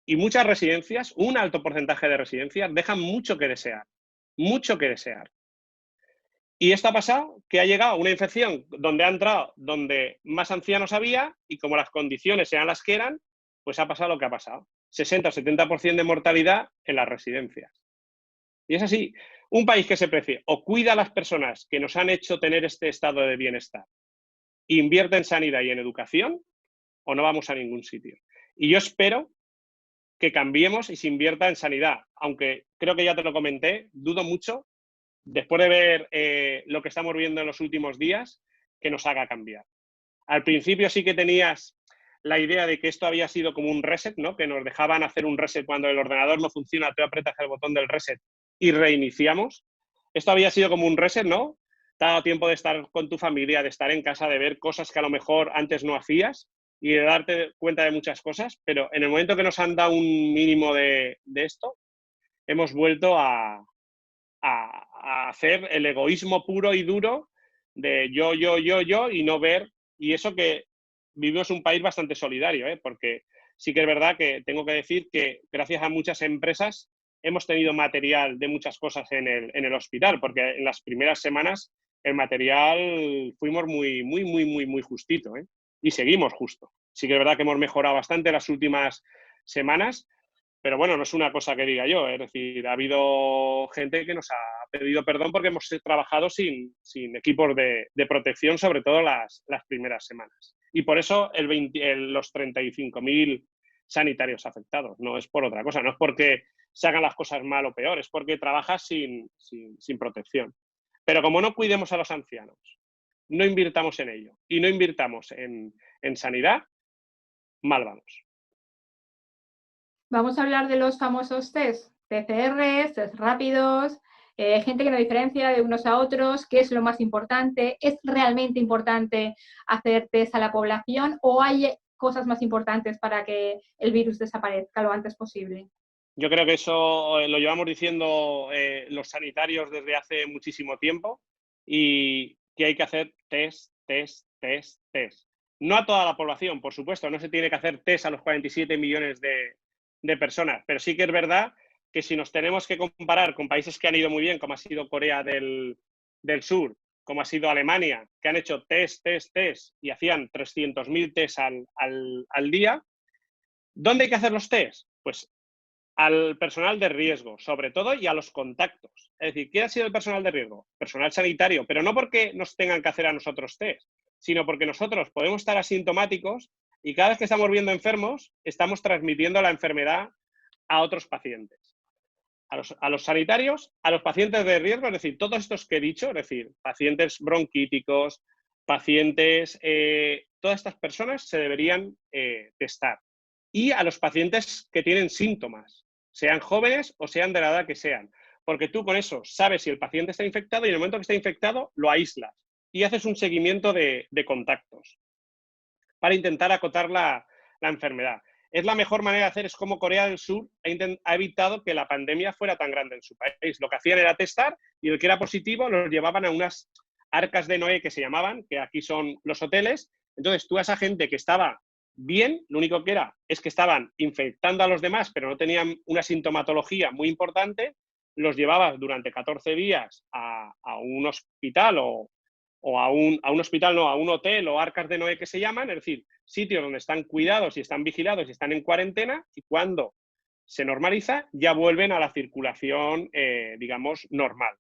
Y muchas residencias, un alto porcentaje de residencias, dejan mucho que desear. mucho que desear. Y esto ha pasado, que ha llegado una infección donde ha entrado, donde más ancianos había, y como las condiciones eran las que eran, pues ha pasado lo que ha pasado. 60 o 70% de mortalidad en las residencias. Y es así. Un país que se precie o cuida a las personas que nos han hecho tener este estado de bienestar, invierte en sanidad y en educación, o no vamos a ningún sitio. Y yo espero que cambiemos y se invierta en sanidad, aunque creo que ya te lo comenté, dudo mucho, después de ver lo que estamos viendo en los últimos días, que nos haga cambiar. Al principio sí que tenías la idea de que esto había sido como un reset, ¿no? Que nos dejaban hacer un reset cuando el ordenador no funciona, tú apretas el botón del reset y reiniciamos. Esto había sido como un reset, ¿no? Te ha dado tiempo de estar con tu familia, de estar en casa, de ver cosas que a lo mejor antes no hacías y de darte cuenta de muchas cosas, pero en el momento que nos han dado un mínimo de esto, hemos vuelto a hacer el egoísmo puro y duro de yo, y no ver, y eso que vivimos un país bastante solidario, porque sí que es verdad que tengo que decir que gracias a muchas empresas hemos tenido material de muchas cosas en el hospital, porque en las primeras semanas el material fuimos muy justito, y seguimos justo. Sí que es verdad que hemos mejorado bastante las últimas semanas, pero bueno, no es una cosa que diga yo, es decir, ha habido gente que nos ha pedido perdón porque hemos trabajado sin equipos de protección, sobre todo las primeras semanas. Y por eso los 35.000 sanitarios afectados, no es por otra cosa, no es porque se hagan las cosas mal o peor, es porque trabajas sin protección. Pero como no cuidemos a los ancianos, no invirtamos en ello y no invirtamos en sanidad, mal vamos. Vamos a hablar de los famosos test, PCRs, test rápidos, gente que no diferencia de unos a otros, qué es lo más importante, ¿es realmente importante hacer test a la población o hay cosas más importantes para que el virus desaparezca lo antes posible? Yo creo que eso lo llevamos diciendo los sanitarios desde hace muchísimo tiempo y que hay que hacer test. No a toda la población, por supuesto, no se tiene que hacer test a los 47 millones de personas, pero sí que es verdad que si nos tenemos que comparar con países que han ido muy bien, como ha sido Corea del Sur, como ha sido Alemania, que han hecho test y hacían 300.000 test al día, ¿dónde hay que hacer los test? Pues al personal de riesgo, sobre todo, y a los contactos. Es decir, ¿quién ha sido el personal de riesgo? Personal sanitario, pero no porque nos tengan que hacer a nosotros test, sino porque nosotros podemos estar asintomáticos y cada vez que estamos viendo enfermos, estamos transmitiendo la enfermedad a otros pacientes. A los sanitarios, a los pacientes de riesgo, es decir, todos estos que he dicho, es decir, pacientes bronquíticos, pacientes, todas estas personas se deberían testar. Y a los pacientes que tienen síntomas, sean jóvenes o sean de la edad que sean. Porque tú con eso sabes si el paciente está infectado y en el momento que está infectado lo aíslas y haces un seguimiento de contactos para intentar acotar la enfermedad. Es la mejor manera de hacer, es como Corea del Sur ha evitado que la pandemia fuera tan grande en su país. Lo que hacían era testar y el que era positivo los llevaban a unas arcas de Noé que se llamaban, que aquí son los hoteles. Entonces tú a esa gente que estaba bien, lo único que era es que estaban infectando a los demás, pero no tenían una sintomatología muy importante, los llevabas durante 14 días a un hospital o a un hospital, no, a un hotel o arcas de Noé que se llaman, es decir, sitios donde están cuidados y están vigilados y están en cuarentena, y cuando se normaliza ya vuelven a la circulación, digamos, normal.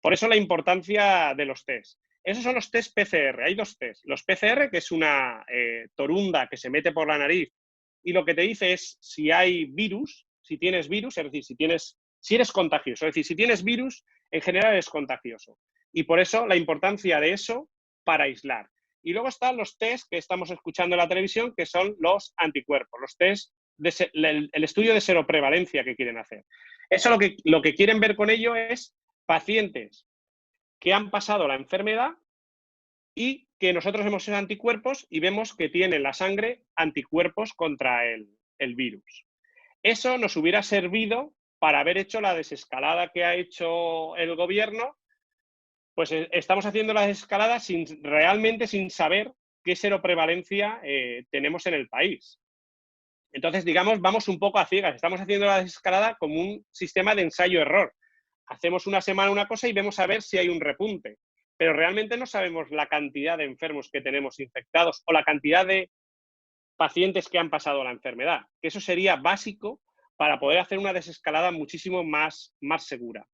Por eso la importancia de los test. Esos son los test PCR. Hay dos test. Los PCR, que es una torunda que se mete por la nariz y lo que te dice es si hay virus, si tienes virus, es decir, si eres contagioso. Es decir, si tienes virus, en general eres contagioso. Y por eso la importancia de eso para aislar. Y luego están los test que estamos escuchando en la televisión, que son los anticuerpos, los test, el estudio de seroprevalencia que quieren hacer. Eso lo que quieren ver con ello es pacientes que han pasado la enfermedad y que nosotros hemos hecho anticuerpos y vemos que tienen en la sangre anticuerpos contra el virus. Eso nos hubiera servido para haber hecho la desescalada que ha hecho el gobierno. Pues estamos haciendo la desescalada realmente sin saber qué seroprevalencia tenemos en el país. Entonces, digamos, vamos un poco a ciegas. Estamos haciendo la desescalada como un sistema de ensayo-error. hacemos una semana una cosa y vemos a ver si hay un repunte. Pero realmente no sabemos la cantidad de enfermos que tenemos infectados o la cantidad de pacientes que han pasado la enfermedad, que eso sería básico para poder hacer una desescalada muchísimo más segura.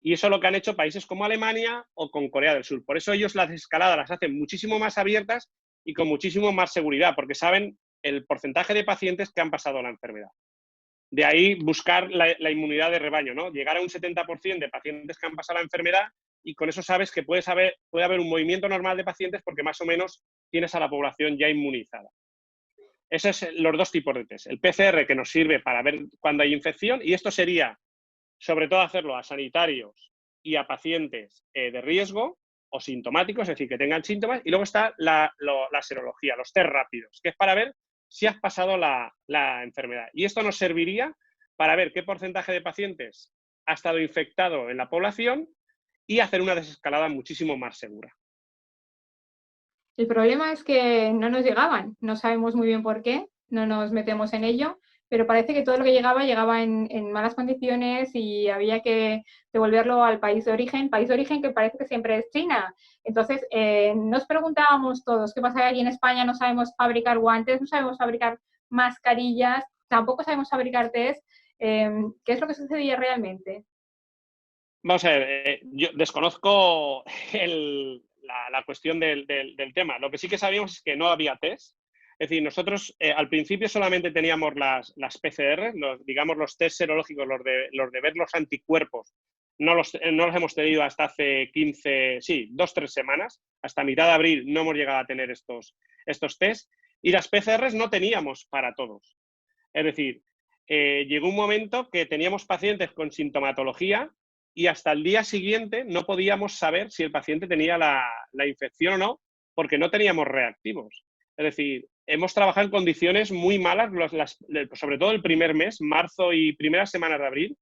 Y eso es lo que han hecho países como Alemania o con Corea del Sur. Por eso ellos las desescaladas las hacen muchísimo más abiertas y con muchísimo más seguridad, porque saben el porcentaje de pacientes que han pasado la enfermedad. De ahí buscar la inmunidad de rebaño, ¿no? Llegar a un 70% de pacientes que han pasado la enfermedad y con eso sabes que puede haber un movimiento normal de pacientes porque más o menos tienes a la población ya inmunizada. Esos son los dos tipos de test. El PCR, que nos sirve para ver cuándo hay infección, y esto sería, sobre todo, hacerlo a sanitarios y a pacientes de riesgo o sintomáticos, es decir, que tengan síntomas. Y luego está la serología, los test rápidos, que es para ver si has pasado la enfermedad. Y esto nos serviría para ver qué porcentaje de pacientes ha estado infectado en la población y hacer una desescalada muchísimo más segura. El problema es que no nos llegaban, no sabemos muy bien por qué, no nos metemos en ello, pero parece que todo lo que llegaba en malas condiciones y había que devolverlo al país de origen que parece que siempre es China. Entonces, nos preguntábamos todos, ¿qué pasa que aquí en España no sabemos fabricar guantes, no sabemos fabricar mascarillas, tampoco sabemos fabricar test? ¿Qué es lo que sucedía realmente? Vamos a ver, yo desconozco la cuestión del tema. Lo que sí que sabíamos es que no había test. Es decir, nosotros al principio solamente teníamos las PCR, digamos los test serológicos, los de ver los anticuerpos. No los hemos tenido hasta hace 2-3 semanas. Hasta mitad de abril no hemos llegado a tener estos test. Y las PCRs no teníamos para todos. Es decir, llegó un momento que teníamos pacientes con sintomatología y hasta el día siguiente no podíamos saber si el paciente tenía la infección o no, porque no teníamos reactivos. Es decir, hemos trabajado en condiciones muy malas, sobre todo el primer mes, marzo y primeras semanas de abril,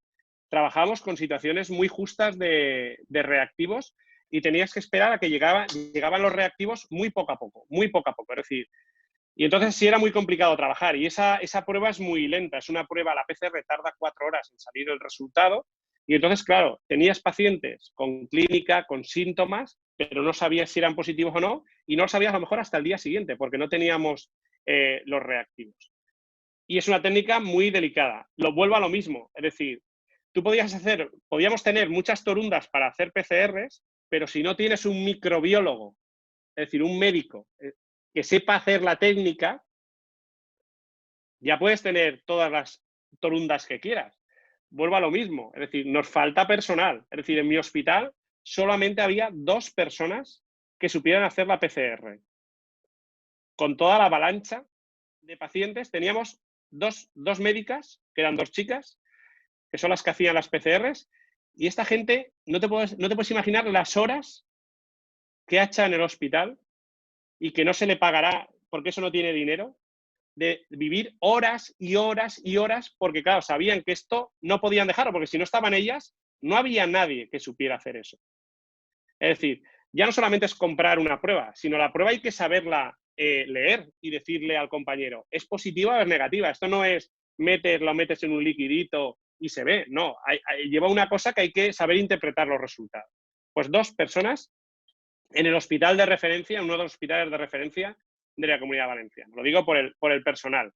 trabajamos con situaciones muy justas de reactivos y tenías que esperar a que llegaban los reactivos muy poco a poco. Es decir, y entonces sí era muy complicado trabajar y esa prueba es muy lenta, es una prueba, la PCR tarda 4 horas en salir el resultado. Y entonces, claro, tenías pacientes con clínica, con síntomas, pero no sabías si eran positivos o no, y no lo sabías a lo mejor hasta el día siguiente, porque no teníamos los reactivos. Y es una técnica muy delicada. Lo vuelvo a lo mismo, es decir, podíamos tener muchas torundas para hacer PCRs, pero si no tienes un microbiólogo, es decir, un médico que sepa hacer la técnica, ya puedes tener todas las torundas que quieras. Vuelvo a lo mismo, es decir, nos falta personal. Es decir, en mi hospital solamente había 2 personas que supieran hacer la PCR. Con toda la avalancha de pacientes teníamos dos médicas, que eran 2 chicas, que son las que hacían las PCRs, y esta gente, no te puedes imaginar las horas que ha hecho en el hospital y que no se le pagará porque eso no tiene dinero, de vivir horas y horas y horas, porque claro, sabían que esto no podían dejarlo, porque si no estaban ellas, no había nadie que supiera hacer eso. Es decir, ya no solamente es comprar una prueba, sino la prueba hay que saberla leer y decirle al compañero, ¿es positiva o es negativa? Esto no es lo metes en un liquidito y se ve, no, lleva una cosa que hay que saber interpretar los resultados. Pues 2 personas en el hospital de referencia, uno de los hospitales de referencia de la Comunidad Valenciana. Lo digo por el personal.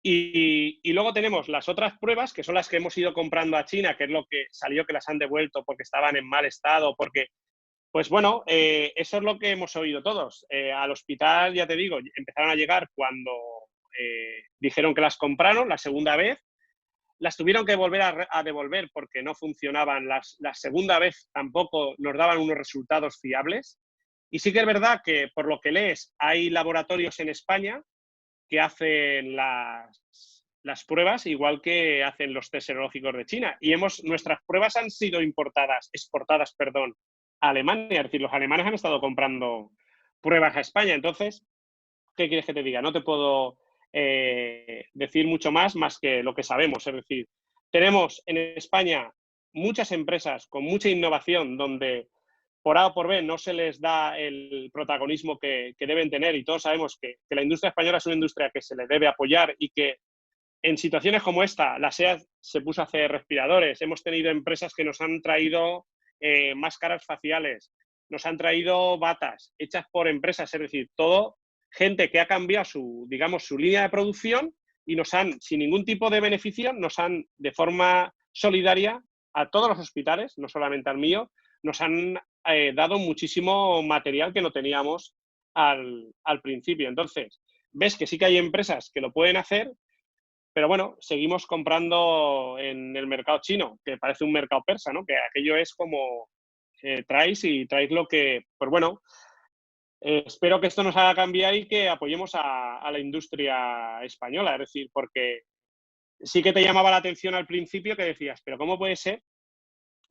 Y luego tenemos las otras pruebas, que son las que hemos ido comprando a China, que es lo que salió que las han devuelto porque estaban en mal estado, porque, pues bueno, eso es lo que hemos oído todos. Al hospital, ya te digo, empezaron a llegar cuando dijeron que las compraron la segunda vez, las tuvieron que volver a devolver porque no funcionaban. La segunda vez tampoco nos daban unos resultados fiables. Y sí que es verdad que, por lo que lees, hay laboratorios en España que hacen las pruebas igual que hacen los test serológicos de China. Y nuestras pruebas han sido exportadas, a Alemania. Es decir, los alemanes han estado comprando pruebas a España. Entonces, ¿qué quieres que te diga? No te puedo decir mucho más que lo que sabemos. Es decir, tenemos en España muchas empresas con mucha innovación donde por A o por B no se les da el protagonismo que deben tener, y todos sabemos que la industria española es una industria que se le debe apoyar y que en situaciones como esta se puso a hacer respiradores, hemos tenido empresas que nos han traído máscaras faciales, nos han traído batas hechas por empresas, es decir, todo gente que ha cambiado su línea de producción y nos han, sin ningún tipo de beneficio, nos han, de forma solidaria, a todos los hospitales, no solamente al mío, nos han dado muchísimo material que no teníamos al principio. Entonces, ves que sí que hay empresas que lo pueden hacer, pero bueno, seguimos comprando en el mercado chino, que parece un mercado persa, ¿no? Que aquello es como traes lo que, pues bueno, espero que esto nos haga cambiar y que apoyemos a la industria española, es decir, porque sí que te llamaba la atención al principio que decías, pero ¿cómo puede ser?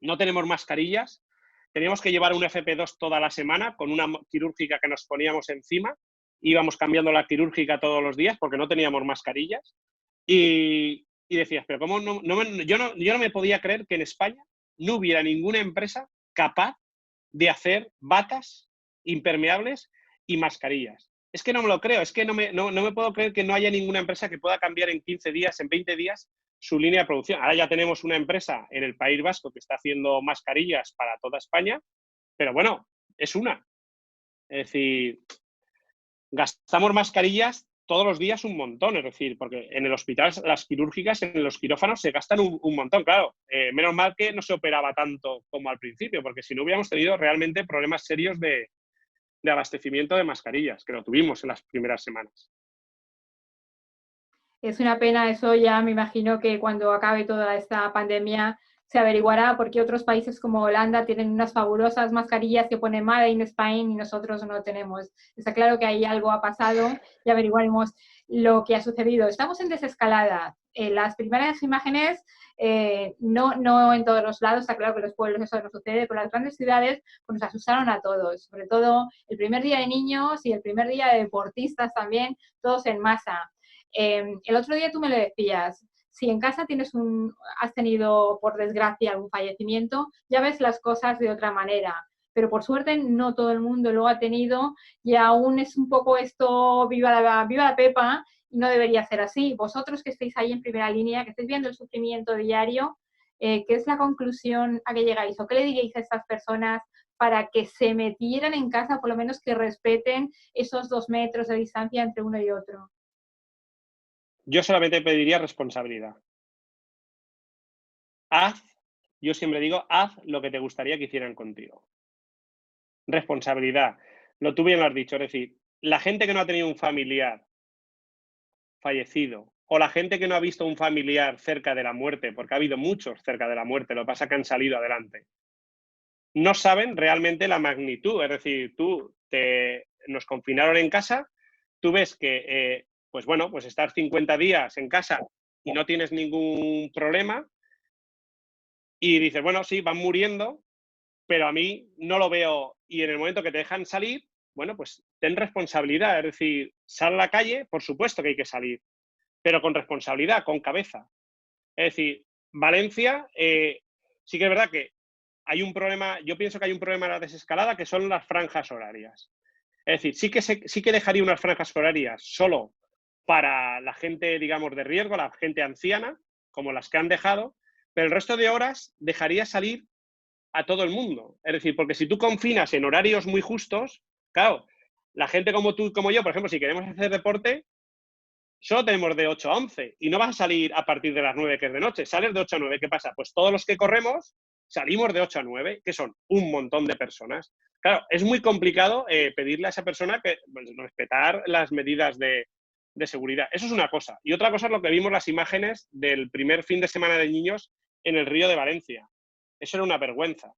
No tenemos mascarillas, teníamos que llevar un FP2 toda la semana con una quirúrgica que nos poníamos encima, íbamos cambiando la quirúrgica todos los días porque no teníamos mascarillas y decías, pero ¿cómo yo no me podía creer que en España no hubiera ninguna empresa capaz de hacer batas impermeables y mascarillas. Es que no me lo creo, es que no me puedo creer que no haya ninguna empresa que pueda cambiar en 15 días, en 20 días, su línea de producción. Ahora ya tenemos una empresa en el País Vasco que está haciendo mascarillas para toda España, pero bueno, es una. Es decir, gastamos mascarillas todos los días un montón, es decir, porque en el hospital las quirúrgicas, en los quirófanos se gastan un montón, claro. Menos mal que no se operaba tanto como al principio, porque si no hubiéramos tenido realmente problemas serios de abastecimiento de mascarillas, que lo tuvimos en las primeras semanas. Es una pena eso, ya me imagino que cuando acabe toda esta pandemia se averiguará por qué otros países como Holanda tienen unas fabulosas mascarillas que pone Made in Spain y nosotros no tenemos. Está claro que ahí algo ha pasado y averiguaremos lo que ha sucedido. Estamos en desescalada. Las primeras imágenes, no en todos los lados, está claro que en los pueblos eso no sucede, pero las grandes ciudades pues, nos asustaron a todos, sobre todo el primer día de niños y el primer día de deportistas también, todos en masa. El otro día tú me lo decías, si en casa has tenido, por desgracia, algún fallecimiento, ya ves las cosas de otra manera. Pero por suerte no todo el mundo lo ha tenido y aún es un poco esto, viva la Pepa, y no debería ser así. Vosotros que estáis ahí en primera línea, que estáis viendo el sufrimiento diario, ¿qué es la conclusión a que llegáis? ¿O qué le diríais a estas personas para que se metieran en casa, por lo menos que respeten esos 2 metros de distancia entre uno y otro? Yo solamente pediría responsabilidad. Yo siempre digo, haz lo que te gustaría que hicieran contigo. Responsabilidad. Tú bien lo has dicho, es decir, la gente que no ha tenido un familiar fallecido o la gente que no ha visto un familiar cerca de la muerte, porque ha habido muchos cerca de la muerte, lo que pasa es que han salido adelante, no saben realmente la magnitud. Es decir, nos confinaron en casa, tú ves que, pues bueno, pues estar 50 días en casa y no tienes ningún problema y dices, bueno, sí, van muriendo, pero a mí no lo veo. Y en el momento que te dejan salir, bueno, pues ten responsabilidad. Es decir, sal a la calle, por supuesto que hay que salir, pero con responsabilidad, con cabeza. Es decir, Valencia, sí que es verdad que hay un problema, yo pienso que hay un problema en la desescalada que son las franjas horarias. Es decir, sí que dejaría unas franjas horarias solo para la gente, digamos, de riesgo, la gente anciana, como las que han dejado, pero el resto de horas dejaría salir a todo el mundo. Es decir, porque si tú confinas en horarios muy justos, claro, la gente como tú y como yo, por ejemplo, si queremos hacer deporte, solo tenemos de 8 a 11 y no vas a salir a partir de las 9, que es de noche, sales de 8 a 9. ¿Qué pasa? Pues todos los que corremos salimos de 8 a 9, que son un montón de personas. Claro, es muy complicado pedirle a esa persona que pues, respetar las medidas de seguridad. Eso es una cosa. Y otra cosa es lo que vimos las imágenes del primer fin de semana de niños en el Río de Valencia. Eso era una vergüenza.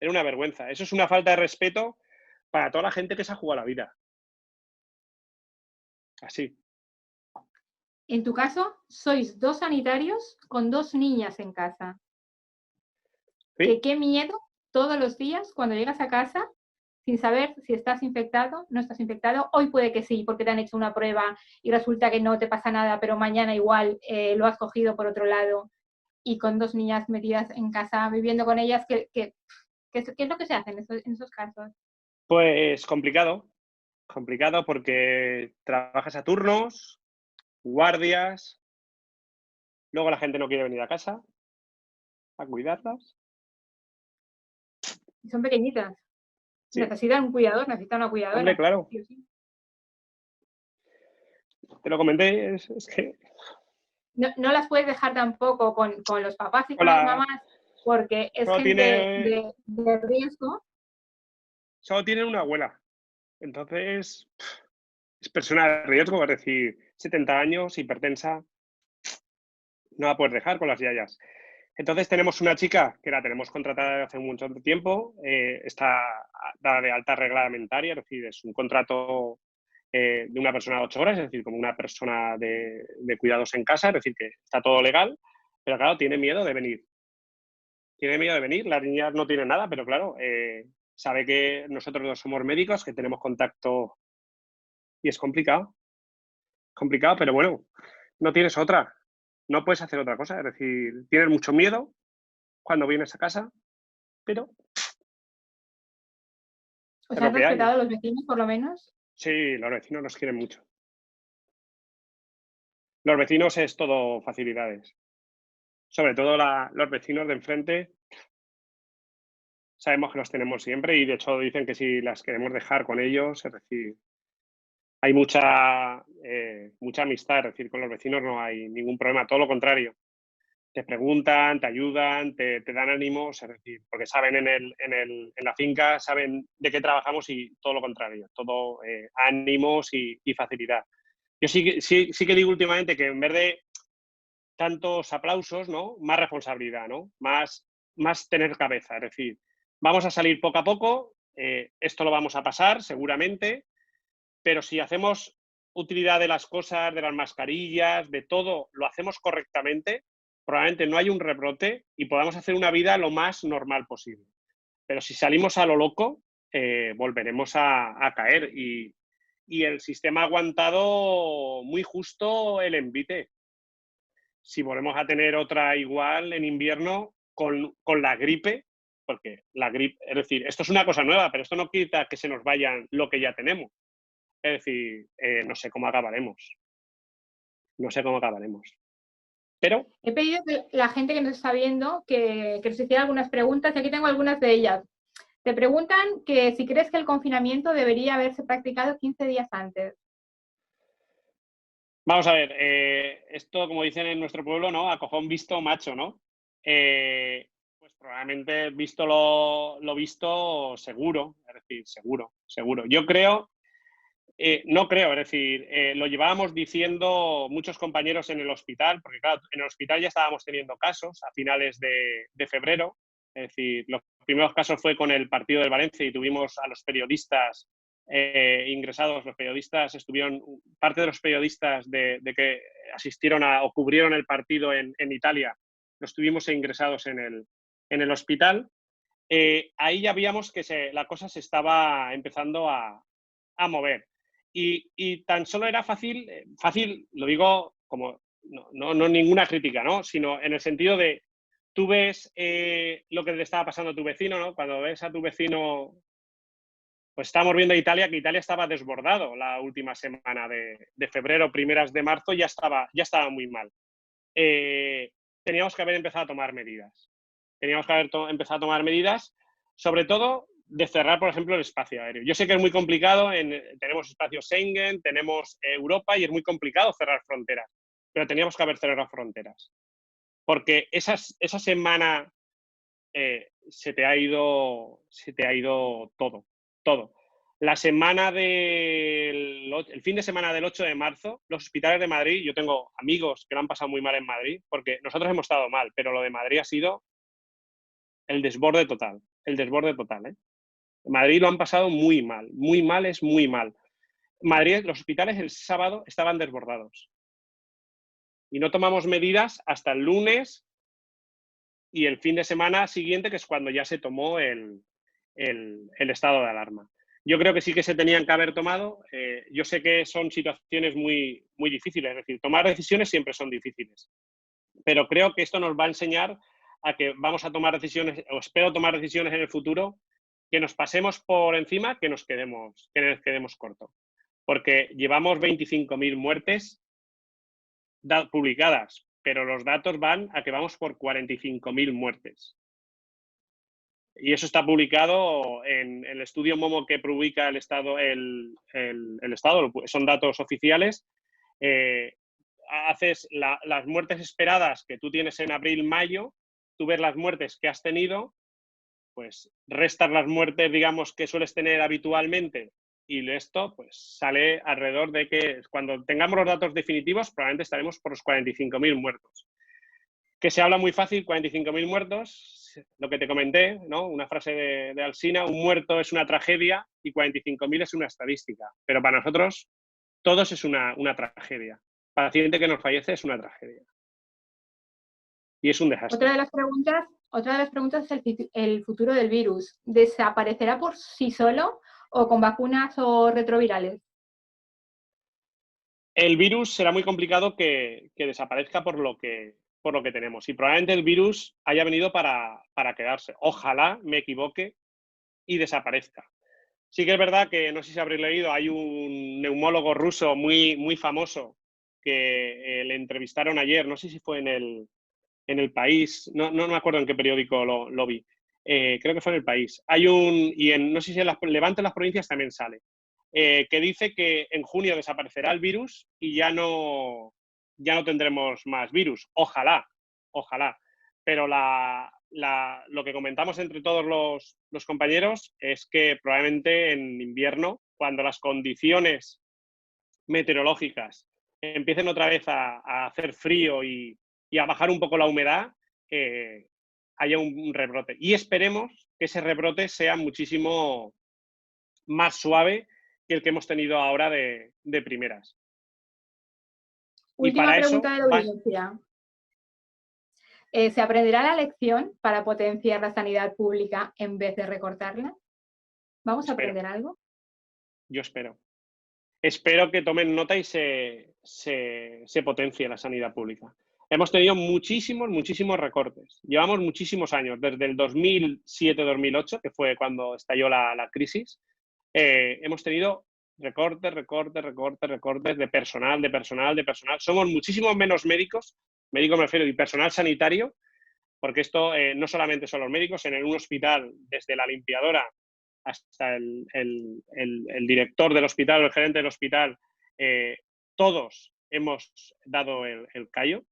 Era una vergüenza. Eso es una falta de respeto para toda la gente que se ha jugado la vida. Así. En tu caso, sois 2 sanitarios con 2 niñas en casa. ¿Sí? Qué miedo todos los días cuando llegas a casa sin saber si estás infectado, no estás infectado. Hoy puede que sí, porque te han hecho una prueba y resulta que no te pasa nada, pero mañana igual lo has cogido por otro lado. Y con 2 niñas metidas en casa, viviendo con ellas, ¿qué es lo que se hace en esos casos? Pues complicado. Complicado porque trabajas a turnos, guardias, Luego la gente no quiere venir a casa a cuidarlas. Son pequeñitas. Sí, Necesitan un cuidador, necesitan una hombre, cuidadora. claro, Sí o sí. te lo comenté, es que No las puedes dejar tampoco con los papás y con las hola, mamás porque es solo gente tiene, de riesgo. solo tienen una abuela. Entonces, es persona de riesgo, es decir, 70 años, hipertensa, no la puedes dejar con las yayas. Entonces tenemos una chica que la tenemos contratada desde hace un montón de tiempo, está dada de alta reglamentaria, es decir, es un contrato de una persona de 8 horas, es decir, como una persona de cuidados en casa, es decir, que está todo legal, pero claro, tiene miedo de venir. Tiene miedo de venir, la niña no tiene nada, pero claro, sabe que nosotros no somos médicos, que tenemos contacto y es complicado, pero bueno, no tienes otra, no puedes hacer otra cosa, es decir, tienes mucho miedo cuando vienes a casa, pero ¿Os es lo han que hay. respetado los vecinos, por lo menos? Sí, los vecinos nos quieren mucho. Los vecinos es todo facilidades. Sobre todo los vecinos de enfrente, sabemos que los tenemos siempre y de hecho dicen que si las queremos dejar con ellos, es decir, hay mucha amistad, es decir, con los vecinos no hay ningún problema, todo lo contrario. Te preguntan, te ayudan, te dan ánimos, es decir, porque saben en la finca, saben de qué trabajamos y todo lo contrario, todo ánimos y facilidad. Yo sí que digo últimamente que en vez de tantos aplausos, ¿no? Más responsabilidad, ¿no? Más tener cabeza, es decir, vamos a salir poco a poco, esto lo vamos a pasar seguramente, pero si hacemos utilidad de las cosas, de las mascarillas, de todo, lo hacemos correctamente, probablemente no hay un rebrote y podamos hacer una vida lo más normal posible. Pero si salimos a lo loco, volveremos a caer y el sistema ha aguantado muy justo el envite. Si volvemos a tener otra igual en invierno con la gripe, porque la gripe, es decir, esto es una cosa nueva, pero esto no quita que se nos vayan lo que ya tenemos. Es decir, no sé cómo acabaremos. No sé cómo acabaremos. Pero He pedido que la gente que nos está viendo que nos hiciera algunas preguntas y aquí tengo algunas de ellas. Te preguntan que si crees que el confinamiento debería haberse practicado 15 días antes. vamos a ver, esto, como dicen en nuestro pueblo, ¿no? A cojón visto, macho, ¿no? Pues probablemente visto lo visto, seguro, es decir, seguro. Yo creo, no creo, es decir, lo llevábamos diciendo muchos compañeros en el hospital, porque claro, en el hospital ya estábamos teniendo casos a finales de febrero, es decir, los primeros casos fue con el partido del Valencia y tuvimos a los periodistas ingresados, los periodistas estuvieron, parte de los periodistas de que asistieron o cubrieron el partido en Italia, los tuvimos ingresados en el hospital. Ahí ya veíamos que la cosa se estaba empezando a mover. Y tan solo era fácil, lo digo como no ninguna crítica, ¿no? Sino en el sentido de tú ves lo que le estaba pasando a tu vecino, ¿no? Cuando ves a tu vecino, pues estamos viendo Italia, que Italia estaba desbordado la última semana de febrero, primeras de marzo, ya estaba muy mal. Teníamos que haber empezado a tomar medidas. Teníamos que haber empezado a tomar medidas, sobre todo de cerrar, por ejemplo, el espacio aéreo. Yo sé que es muy complicado, tenemos espacio Schengen, tenemos Europa y es muy complicado cerrar fronteras, pero teníamos que haber cerrado fronteras. Porque esa semana se te ha ido todo. La semana el fin de semana del 8 de marzo, los hospitales de Madrid, yo tengo amigos que lo han pasado muy mal en Madrid, porque nosotros hemos estado mal, pero lo de Madrid ha sido el desborde total, ¿eh? En Madrid lo han pasado muy mal es muy mal. Madrid, los hospitales el sábado estaban desbordados y no tomamos medidas hasta el lunes y el fin de semana siguiente, que es cuando ya se tomó el estado de alarma. Yo creo que sí que se tenían que haber tomado. Yo sé que son situaciones muy, muy difíciles, es decir, tomar decisiones siempre son difíciles, pero creo que esto nos va a enseñar a que vamos a tomar decisiones, o espero tomar decisiones en el futuro, que nos pasemos por encima, que nos quedemos cortos. Porque llevamos 25.000 muertes publicadas pero los datos van a que vamos por 45.000 muertes. Y eso está publicado en el estudio MOMO que publica el Estado, son datos oficiales. Haces las muertes esperadas que tú tienes en abril, mayo, tú ves las muertes que has tenido, pues restas las muertes, digamos, que sueles tener habitualmente y esto pues sale alrededor de que cuando tengamos los datos definitivos probablemente estaremos por los 45.000 muertos. Que se habla muy fácil, 45.000 muertos, lo que te comenté, ¿no? Una frase de Alsina, un muerto es una tragedia y 45.000 es una estadística, pero para nosotros todos es una tragedia. Paciente que nos fallece es una tragedia. Y es un desastre. Otra de las preguntas es el futuro del virus. ¿Desaparecerá por sí solo o con vacunas o retrovirales? El virus será muy complicado que desaparezca por lo que tenemos. Y probablemente el virus haya venido para quedarse. Ojalá me equivoque y desaparezca. Sí que es verdad que, no sé si habréis leído, hay un neumólogo ruso muy, muy famoso que le entrevistaron ayer, no sé si fue en El País, no me acuerdo en qué periódico lo vi, creo que fue en El País. No sé si en Levante, en las provincias también sale, que dice que en junio desaparecerá el virus y ya no tendremos más virus. Ojalá. Pero lo que comentamos entre todos los compañeros es que probablemente en invierno, cuando las condiciones meteorológicas empiecen otra vez a hacer frío y a bajar un poco la humedad, haya un rebrote. Y esperemos que ese rebrote sea muchísimo más suave que el que hemos tenido ahora de primeras. Última pregunta de la audiencia. ¿Se aprenderá la lección para potenciar la sanidad pública en vez de recortarla? ¿Vamos a aprender algo? Yo espero. Espero que tomen nota y se potencie la sanidad pública. Hemos tenido muchísimos recortes. Llevamos muchísimos años, desde el 2007-2008, que fue cuando estalló la crisis, hemos tenido recortes de personal. Somos muchísimos menos médicos me refiero, y personal sanitario, porque esto no solamente son los médicos, en un hospital, desde la limpiadora hasta el director del hospital o el gerente del hospital, todos hemos dado el callo,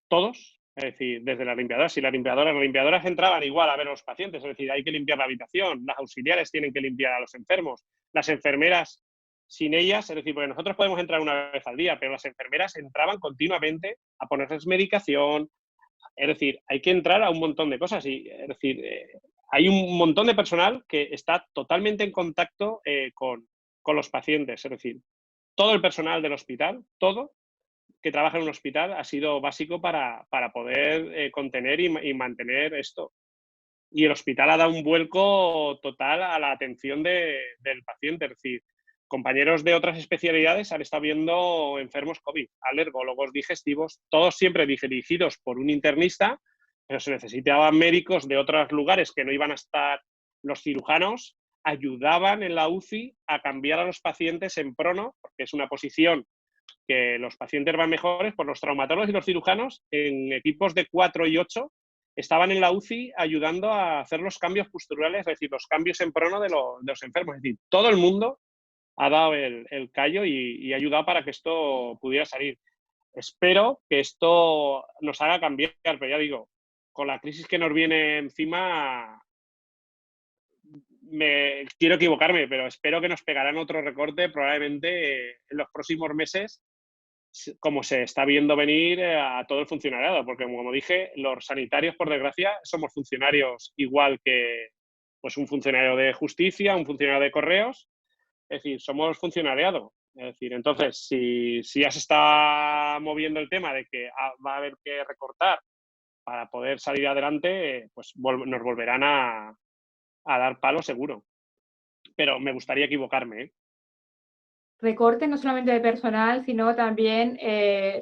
todos, es decir, desde las limpiadoras. Si las limpiadoras entraban igual a ver a los pacientes, es decir, hay que limpiar la habitación, las auxiliares tienen que limpiar a los enfermos, las enfermeras sin ellas, es decir, porque nosotros podemos entrar una vez al día, pero las enfermeras entraban continuamente a ponerles medicación, es decir, hay que entrar a un montón de cosas y, es decir, hay un montón de personal que está totalmente en contacto con los pacientes, es decir, todo el personal del hospital, todo que trabaja en un hospital ha sido básico para poder contener y mantener esto. Y el hospital ha dado un vuelco total a la atención del paciente, es decir, compañeros de otras especialidades han estado viendo enfermos COVID, alergólogos, digestivos, todos siempre dirigidos por un internista, pero se necesitaban médicos de otros lugares que no iban a estar los cirujanos, ayudaban en la UCI a cambiar a los pacientes en prono, porque es una posición que los pacientes van mejores, por los traumatólogos y los cirujanos en equipos de 4 y 8 estaban en la UCI ayudando a hacer los cambios posturales, es decir, los cambios en prono de los enfermos. Es decir, todo el mundo ha dado el callo y ha ayudado para que esto pudiera salir. Espero que esto nos haga cambiar, pero ya digo, con la crisis que nos viene encima, quiero equivocarme, pero espero que nos pegarán otro recorte probablemente en los próximos meses, como se está viendo venir a todo el funcionariado, porque como dije, los sanitarios, por desgracia, somos funcionarios igual que pues, un funcionario de justicia, un funcionario de correos, es decir, somos funcionariado. Es decir, entonces, si ya se está moviendo el tema de que va a haber que recortar para poder salir adelante, pues nos volverán a dar palo seguro. Pero me gustaría equivocarme, ¿eh? Recorte no solamente de personal, sino también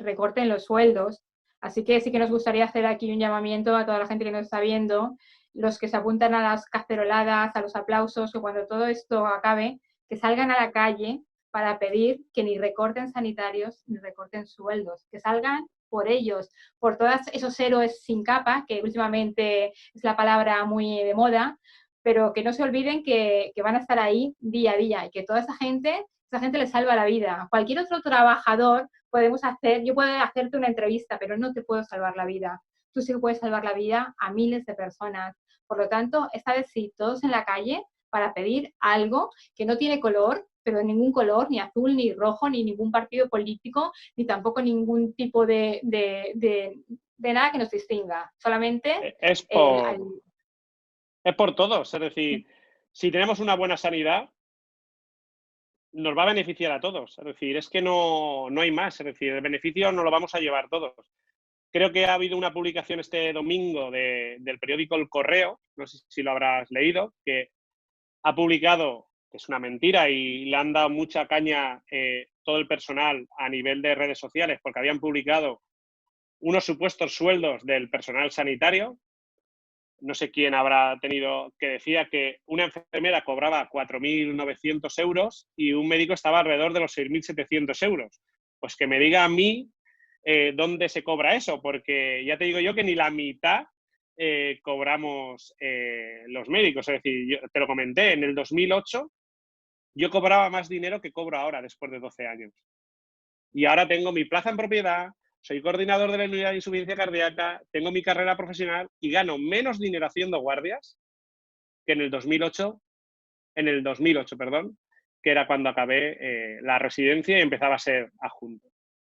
recorte en los sueldos. Así que sí que nos gustaría hacer aquí un llamamiento a toda la gente que nos está viendo, los que se apuntan a las caceroladas, a los aplausos, que cuando todo esto acabe, que salgan a la calle para pedir que ni recorten sanitarios ni recorten sueldos, que salgan por ellos, por todos esos héroes sin capa, que últimamente es la palabra muy de moda, pero que no se olviden que van a estar ahí día a día y que toda esa gente les salva la vida. Cualquier otro trabajador yo puedo hacerte una entrevista, pero no te puedo salvar la vida. Tú sí puedes salvar la vida a miles de personas. Por lo tanto, esta vez sí, todos en la calle para pedir algo que no tiene color, pero de ningún color, ni azul, ni rojo, ni ningún partido político, ni tampoco ningún tipo de nada que nos distinga. Solamente Es por todos. Es decir, si tenemos una buena sanidad, nos va a beneficiar a todos. Es decir, es que no hay más. Es decir, el beneficio nos lo vamos a llevar todos. Creo que ha habido una publicación este domingo del periódico El Correo, no sé si lo habrás leído, que ha publicado, que es una mentira y le han dado mucha caña todo el personal a nivel de redes sociales, porque habían publicado unos supuestos sueldos del personal sanitario. No sé quién habrá tenido, que decía que una enfermera cobraba 4.900 euros y un médico estaba alrededor de los 6.700 euros. Pues que me diga a mí dónde se cobra eso, porque ya te digo yo que ni la mitad cobramos los médicos. Es decir, yo te lo comenté, en el 2008 yo cobraba más dinero que cobro ahora, después de 12 años. Y ahora tengo mi plaza en propiedad, soy coordinador de la unidad de insuficiencia cardíaca, tengo mi carrera profesional y gano menos dinero haciendo guardias que en el 2008, perdón, que era cuando acabé la residencia y empezaba a ser adjunto.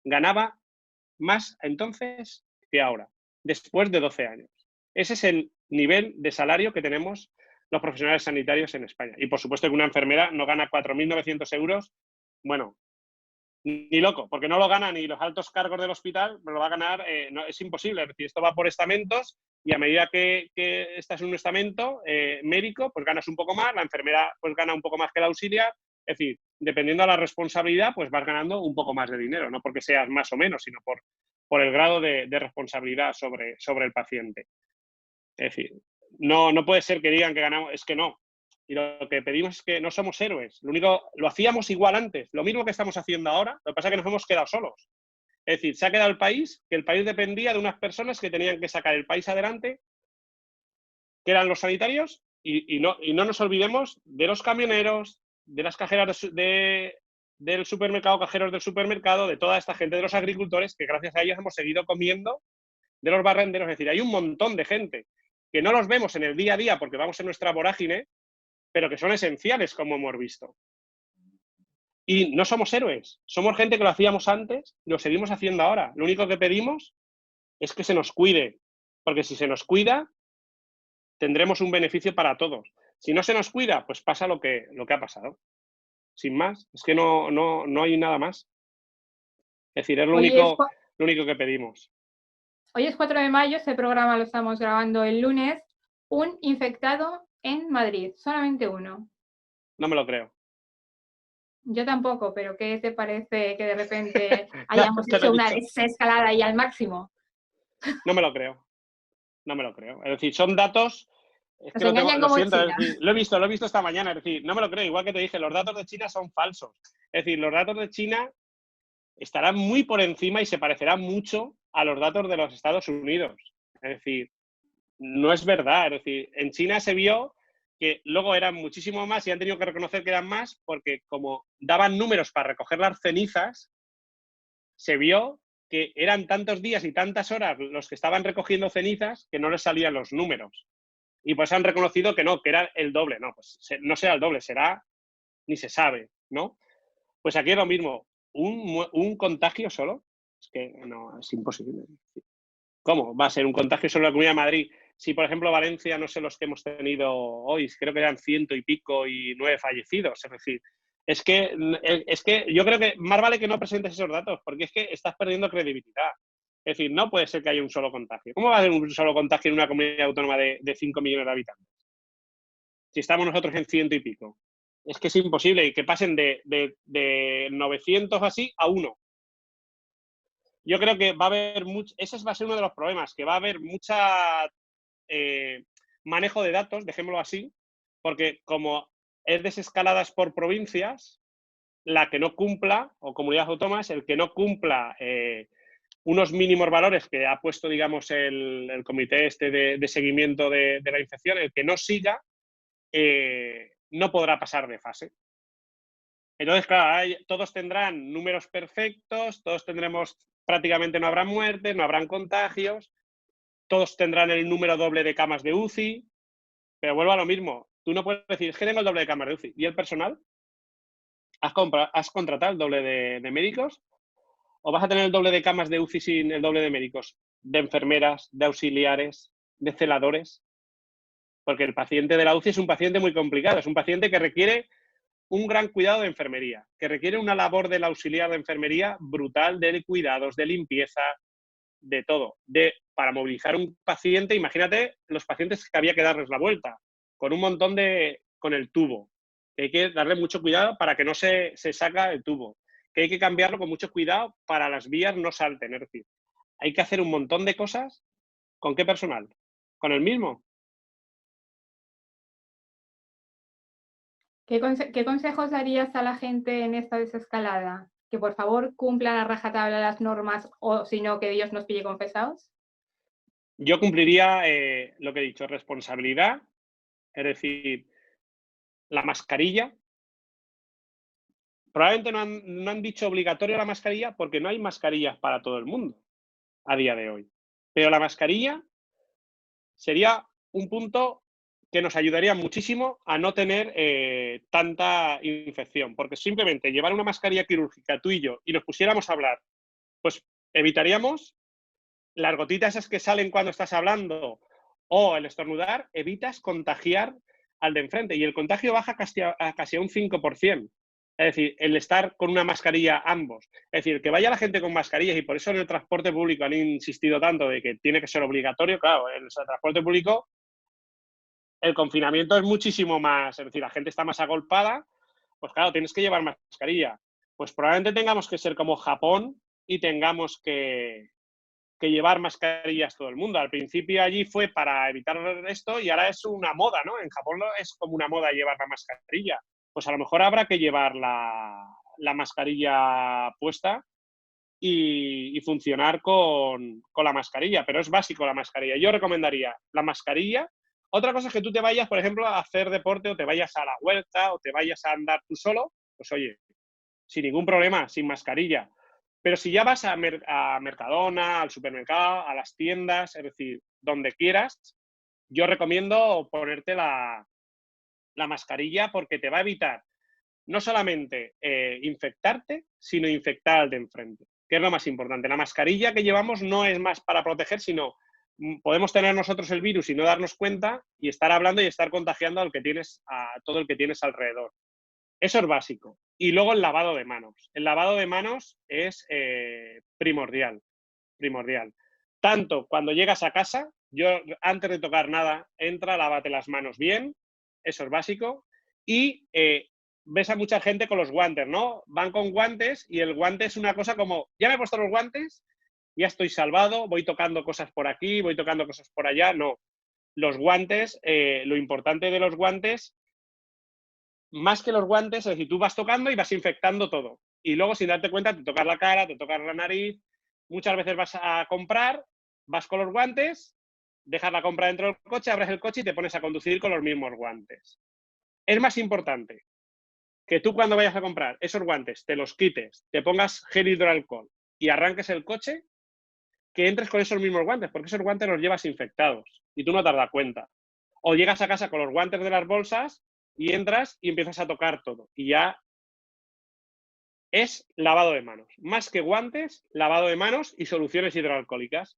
Ganaba más entonces que ahora, después de 12 años. Ese es el nivel de salario que tenemos los profesionales sanitarios en España. Y por supuesto que una enfermera no gana 4.900 euros, bueno, ni loco, porque no lo gana ni los altos cargos del hospital, pero lo va a ganar, no, es imposible. Es decir, esto va por estamentos y a medida que estás en un estamento médico, pues ganas un poco más, la enfermera pues gana un poco más que el auxiliar. Es decir, dependiendo de la responsabilidad, pues vas ganando un poco más de dinero, no porque seas más o menos, sino por el grado de responsabilidad sobre el paciente. Es decir, no puede ser que digan que ganamos, es que no. Y lo que pedimos es que no somos héroes. Lo hacíamos igual antes, lo mismo que estamos haciendo ahora, lo que pasa es que nos hemos quedado solos. Es decir, se ha quedado el país, que el país dependía de unas personas que tenían que sacar el país adelante, que eran los sanitarios, y no nos olvidemos de los camioneros, de las cajeras del supermercado, cajeros del supermercado, de toda esta gente, de los agricultores, que gracias a ellos hemos seguido comiendo, de los barrenderos. Es decir, hay un montón de gente que no los vemos en el día a día porque vamos en nuestra vorágine, pero que son esenciales, como hemos visto. Y no somos héroes, somos gente que lo hacíamos antes y lo seguimos haciendo ahora. Lo único que pedimos es que se nos cuide, porque si se nos cuida, tendremos un beneficio para todos. Si no se nos cuida, pues pasa lo que ha pasado. Sin más, es que no hay nada más. Es decir, es lo único que pedimos. Hoy es 4 de mayo, este programa lo estamos grabando el lunes. Un infectado en Madrid, solamente uno. No me lo creo. Yo tampoco, pero ¿qué te parece que de repente hayamos hecho una desescalada ahí al máximo? No me lo creo. No me lo creo. Es decir, son datos. Es que lo siento, es decir, lo he visto esta mañana. Es decir, no me lo creo. Igual que te dije, los datos de China son falsos. Es decir, los datos de China estarán muy por encima y se parecerán mucho a los datos de los Estados Unidos. Es decir, no es verdad. Es decir, en China se vio que luego eran muchísimo más y han tenido que reconocer que eran más porque como daban números para recoger las cenizas, se vio que eran tantos días y tantas horas los que estaban recogiendo cenizas que no les salían los números. Y pues han reconocido que no, que era el doble. No, pues no será el doble, será, ni se sabe, ¿no? Pues aquí es lo mismo. ¿Un contagio solo? Es que no, es imposible. ¿Cómo va a ser un contagio solo en la Comunidad de Madrid? Si, por ejemplo, Valencia, no sé los que hemos tenido hoy, creo que eran 100 y pico y 9 fallecidos. Es decir, es que yo creo que más vale que no presentes esos datos, porque es que estás perdiendo credibilidad. Es decir, no puede ser que haya un solo contagio. ¿Cómo va a haber un solo contagio en una comunidad autónoma de 5 millones de habitantes? Si estamos nosotros en 100 y pico. Es que es imposible y que pasen de 900 así a 1. Yo creo que va a haber ese va a ser uno de los problemas, que va a haber mucha manejo de datos, dejémoslo así, porque como es desescaladas por provincias, la que no cumpla, o comunidades autónomas, el que no cumpla unos mínimos valores que ha puesto, digamos, el comité este de seguimiento de la infección. El que no siga no podrá pasar de fase. Entonces, claro, todos tendrán números perfectos, todos tendremos, prácticamente no habrá muertes, no habrán contagios, todos tendrán el número doble de camas de UCI, pero vuelvo a lo mismo. Tú no puedes decir, que tengo el doble de camas de UCI. ¿Y el personal? ¿Has contratado el doble de médicos? ¿O vas a tener el doble de camas de UCI sin el doble de médicos? De enfermeras, de auxiliares, de celadores. Porque el paciente de la UCI es un paciente muy complicado, es un paciente que requiere un gran cuidado de enfermería, que requiere una labor del auxiliar de enfermería brutal de cuidados, de limpieza, de todo. Para movilizar un paciente, imagínate los pacientes que había que darles la vuelta, con un montón con el tubo, que hay que darle mucho cuidado para que no se saca el tubo, que hay que cambiarlo con mucho cuidado para las vías no salten. Es decir, hay que hacer un montón de cosas. ¿Con qué personal? ¿Con el mismo? ¿Qué consejos darías a la gente en esta desescalada? ¿Que por favor cumplan a rajatabla las normas o si no, que Dios nos pille confesados? Yo cumpliría lo que he dicho, responsabilidad, es decir, la mascarilla. Probablemente no han dicho obligatorio la mascarilla porque no hay mascarillas para todo el mundo a día de hoy. Pero la mascarilla sería un punto que nos ayudaría muchísimo a no tener tanta infección, porque simplemente llevar una mascarilla quirúrgica tú y yo y nos pusiéramos a hablar, pues evitaríamos las gotitas esas que salen cuando estás hablando o el estornudar, evitas contagiar al de enfrente y el contagio baja casi a un 5%. Es decir, el estar con una mascarilla ambos. Es decir, que vaya la gente con mascarillas y por eso en el transporte público han insistido tanto de que tiene que ser obligatorio. Claro, en el transporte público el confinamiento es muchísimo más, es decir, la gente está más agolpada, pues claro, tienes que llevar mascarilla. Pues probablemente tengamos que ser como Japón y tengamos que llevar mascarillas todo el mundo. Al principio allí fue para evitar esto y ahora es una moda, ¿no? En Japón es como una moda llevar la mascarilla. Pues a lo mejor habrá que llevar la mascarilla puesta y funcionar con la mascarilla, pero es básico la mascarilla. Yo recomendaría la mascarilla. Otra cosa es que tú te vayas, por ejemplo, a hacer deporte o te vayas a la huerta o te vayas a andar tú solo, pues oye, sin ningún problema, sin mascarilla. Pero si ya vas a Mercadona, al supermercado, a las tiendas, es decir, donde quieras, yo recomiendo ponerte la mascarilla porque te va a evitar no solamente infectarte, sino infectar al de enfrente, que es lo más importante. La mascarilla que llevamos no es más para proteger, sino podemos tener nosotros el virus y no darnos cuenta y estar hablando y estar contagiando a todo el que tienes alrededor. Eso es básico. Y luego el lavado de manos. El lavado de manos es primordial, primordial. Tanto cuando llegas a casa, yo antes de tocar nada, entra, lávate las manos bien, eso es básico. Y ves a mucha gente con los guantes, ¿no? Van con guantes y el guante es una cosa como, ya me he puesto los guantes, ya estoy salvado, voy tocando cosas por aquí, voy tocando cosas por allá. No. Los guantes, lo importante de los guantes más que los guantes, es decir, tú vas tocando y vas infectando todo. Y luego, sin darte cuenta, te tocas la cara, te tocas la nariz. Muchas veces vas a comprar, vas con los guantes, dejas la compra dentro del coche, abres el coche y te pones a conducir con los mismos guantes. Es más importante que tú cuando vayas a comprar esos guantes, te los quites, te pongas gel hidroalcohol y arranques el coche, que entres con esos mismos guantes, porque esos guantes los llevas infectados y tú no te das cuenta. O llegas a casa con los guantes de las bolsas y entras y empiezas a tocar todo. Y ya es lavado de manos. Más que guantes, lavado de manos y soluciones hidroalcohólicas.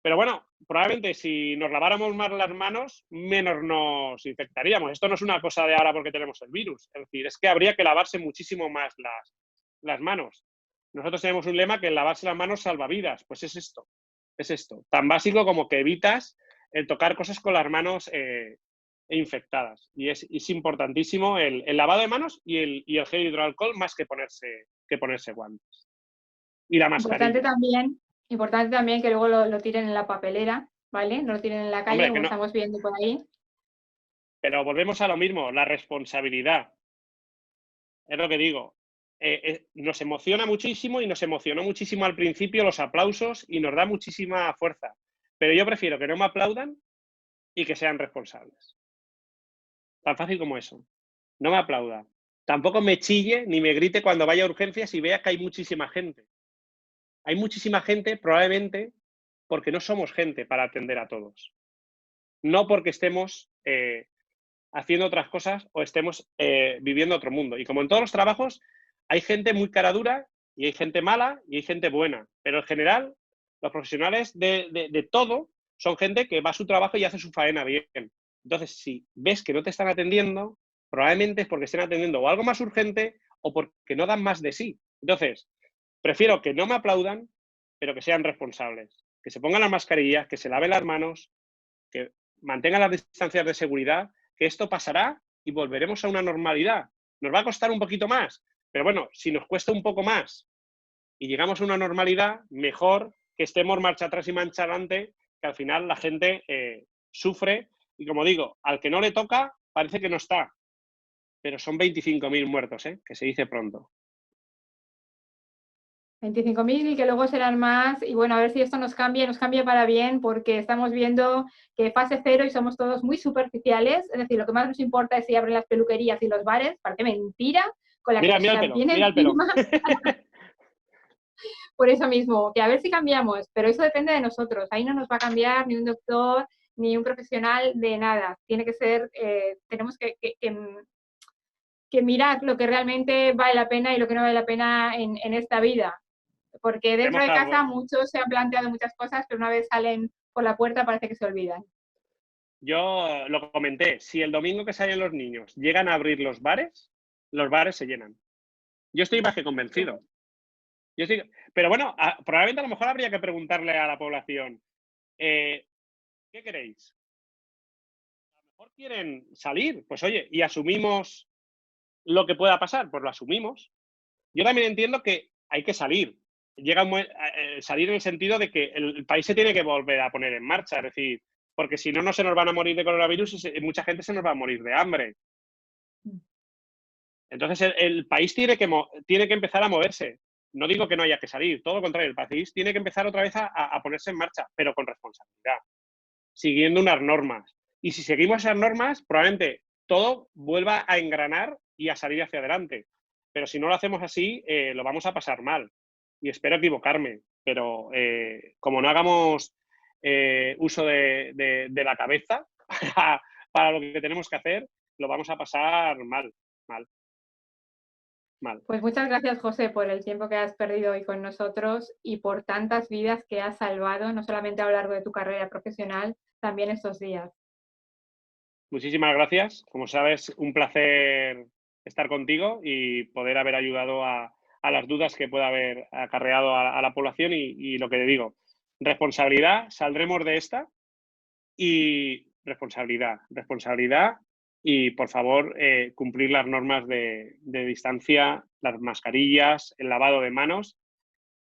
Pero bueno, probablemente si nos laváramos más las manos, menos nos infectaríamos. Esto no es una cosa de ahora porque tenemos el virus. Es decir, es que habría que lavarse muchísimo más las manos. Nosotros tenemos un lema que el lavarse las manos salva vidas. Pues es esto. Es esto. Tan básico como que evitas el tocar cosas con las manos infectadas. Y es importantísimo el lavado de manos y el gel hidroalcohol más que ponerse guantes. Y la mascarilla. Importante también que luego lo tiren en la papelera, ¿vale? No lo tiren en la calle, Hombre, como no, estamos viendo por ahí. pero volvemos a lo mismo, la responsabilidad. Es lo que digo. nos emociona muchísimo y nos emocionó muchísimo al principio los aplausos y nos da muchísima fuerza. Pero yo prefiero que no me aplaudan y que sean responsables. Tan fácil como eso. No me aplauda. Tampoco me chille ni me grite cuando vaya a urgencias y vea que hay muchísima gente. Hay muchísima gente probablemente porque no somos gente para atender a todos. No porque estemos haciendo otras cosas o estemos viviendo otro mundo. Y como en todos los trabajos, hay gente muy cara dura y hay gente mala y hay gente buena. Pero en general, los profesionales de todo son gente que va a su trabajo y hace su faena bien. Entonces, si ves que no te están atendiendo, probablemente es porque estén atendiendo o algo más urgente o porque no dan más de sí. Entonces, prefiero que no me aplaudan, pero que sean responsables. Que se pongan las mascarillas, que se laven las manos, que mantengan las distancias de seguridad, que esto pasará y volveremos a una normalidad. Nos va a costar un poquito más, pero bueno, si nos cuesta un poco más y llegamos a una normalidad, mejor que estemos marcha atrás y marcha adelante, que al final la gente sufre y, como digo, al que no le toca parece que no está, pero son 25.000 muertos, que se dice pronto. 25.000 y que luego serán más, y bueno, a ver si esto nos cambia para bien, porque estamos viendo que fase cero y somos todos muy superficiales, es decir, lo que más nos importa es si abren las peluquerías y los bares, parece mentira, con la que nos viene encima. Por eso mismo, que a ver si cambiamos, pero eso depende de nosotros, ahí no nos va a cambiar ni un doctor, ni un profesional de nada, tiene que ser, tenemos que mirar lo que realmente vale la pena y lo que no vale la pena en esta vida. Porque dentro de casa muchos se han planteado muchas cosas, pero una vez salen por la puerta parece que se olvidan. Yo lo comenté, si el domingo que salen los niños llegan a abrir los bares se llenan. Yo estoy más que convencido. Pero bueno, probablemente a lo mejor habría que preguntarle a la población, ¿qué queréis? A lo mejor quieren salir, pues oye, y asumimos lo que pueda pasar, pues lo asumimos. Yo también entiendo que hay que salir. Salir en el sentido de que el país se tiene que volver a poner en marcha, es decir, porque si no, no se nos van a morir de coronavirus y mucha gente se nos va a morir de hambre. Entonces, el país tiene que empezar a moverse. No digo que no haya que salir, todo lo contrario, el país tiene que empezar otra vez a ponerse en marcha, pero con responsabilidad, siguiendo unas normas. Y si seguimos esas normas, probablemente todo vuelva a engranar y a salir hacia adelante. Pero si no lo hacemos así, lo vamos a pasar mal. Y espero equivocarme, pero como no hagamos uso de la cabeza para lo que tenemos que hacer, lo vamos a pasar mal. Pues muchas gracias, José, por el tiempo que has perdido hoy con nosotros y por tantas vidas que has salvado, no solamente a lo largo de tu carrera profesional, también estos días. Muchísimas gracias. Como sabes, un placer estar contigo y poder haber ayudado a las dudas que pueda haber acarreado a la población y lo que te digo, responsabilidad, saldremos de esta y responsabilidad y, por favor, cumplir las normas de distancia, las mascarillas, el lavado de manos.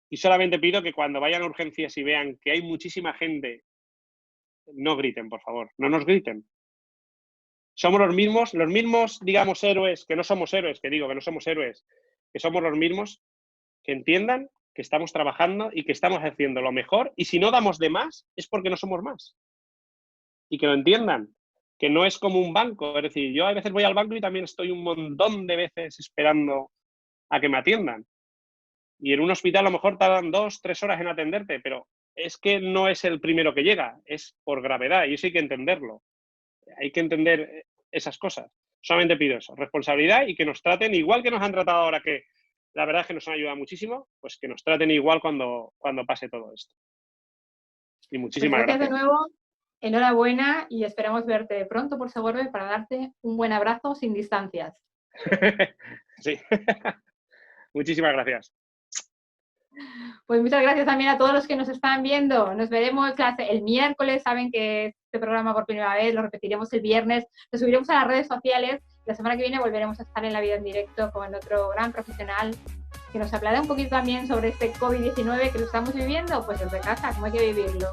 Y solamente pido que cuando vayan a urgencias y vean que hay muchísima gente, no griten, por favor, no nos griten. Somos los mismos, digamos, héroes, que no somos héroes, que somos los mismos, que entiendan que estamos trabajando y que estamos haciendo lo mejor, y si no damos de más, es porque no somos más. Y que lo entiendan, que no es como un banco, es decir, yo a veces voy al banco y también estoy un montón de veces esperando a que me atiendan. Y en un hospital a lo mejor tardan 2, 3 horas en atenderte, pero es que no es el primero que llega, es por gravedad, y eso hay que entenderlo. Hay que entender esas cosas. Solamente pido eso, responsabilidad y que nos traten igual que nos han tratado ahora, que la verdad es que nos han ayudado muchísimo, pues que nos traten igual cuando pase todo esto. Y muchísimas gracias. De nuevo, enhorabuena y esperamos verte pronto por Segorbe para darte un buen abrazo sin distancias. Sí. Muchísimas gracias. Pues muchas gracias también a todos los que nos están viendo. Nos veremos el miércoles. Saben que este programa por primera vez lo repetiremos el viernes. Lo subiremos a las redes sociales. La semana que viene volveremos a estar en La Vida en Directo con otro gran profesional que nos hablará un poquito también sobre este COVID-19 que lo estamos viviendo, pues desde casa, cómo hay que vivirlo.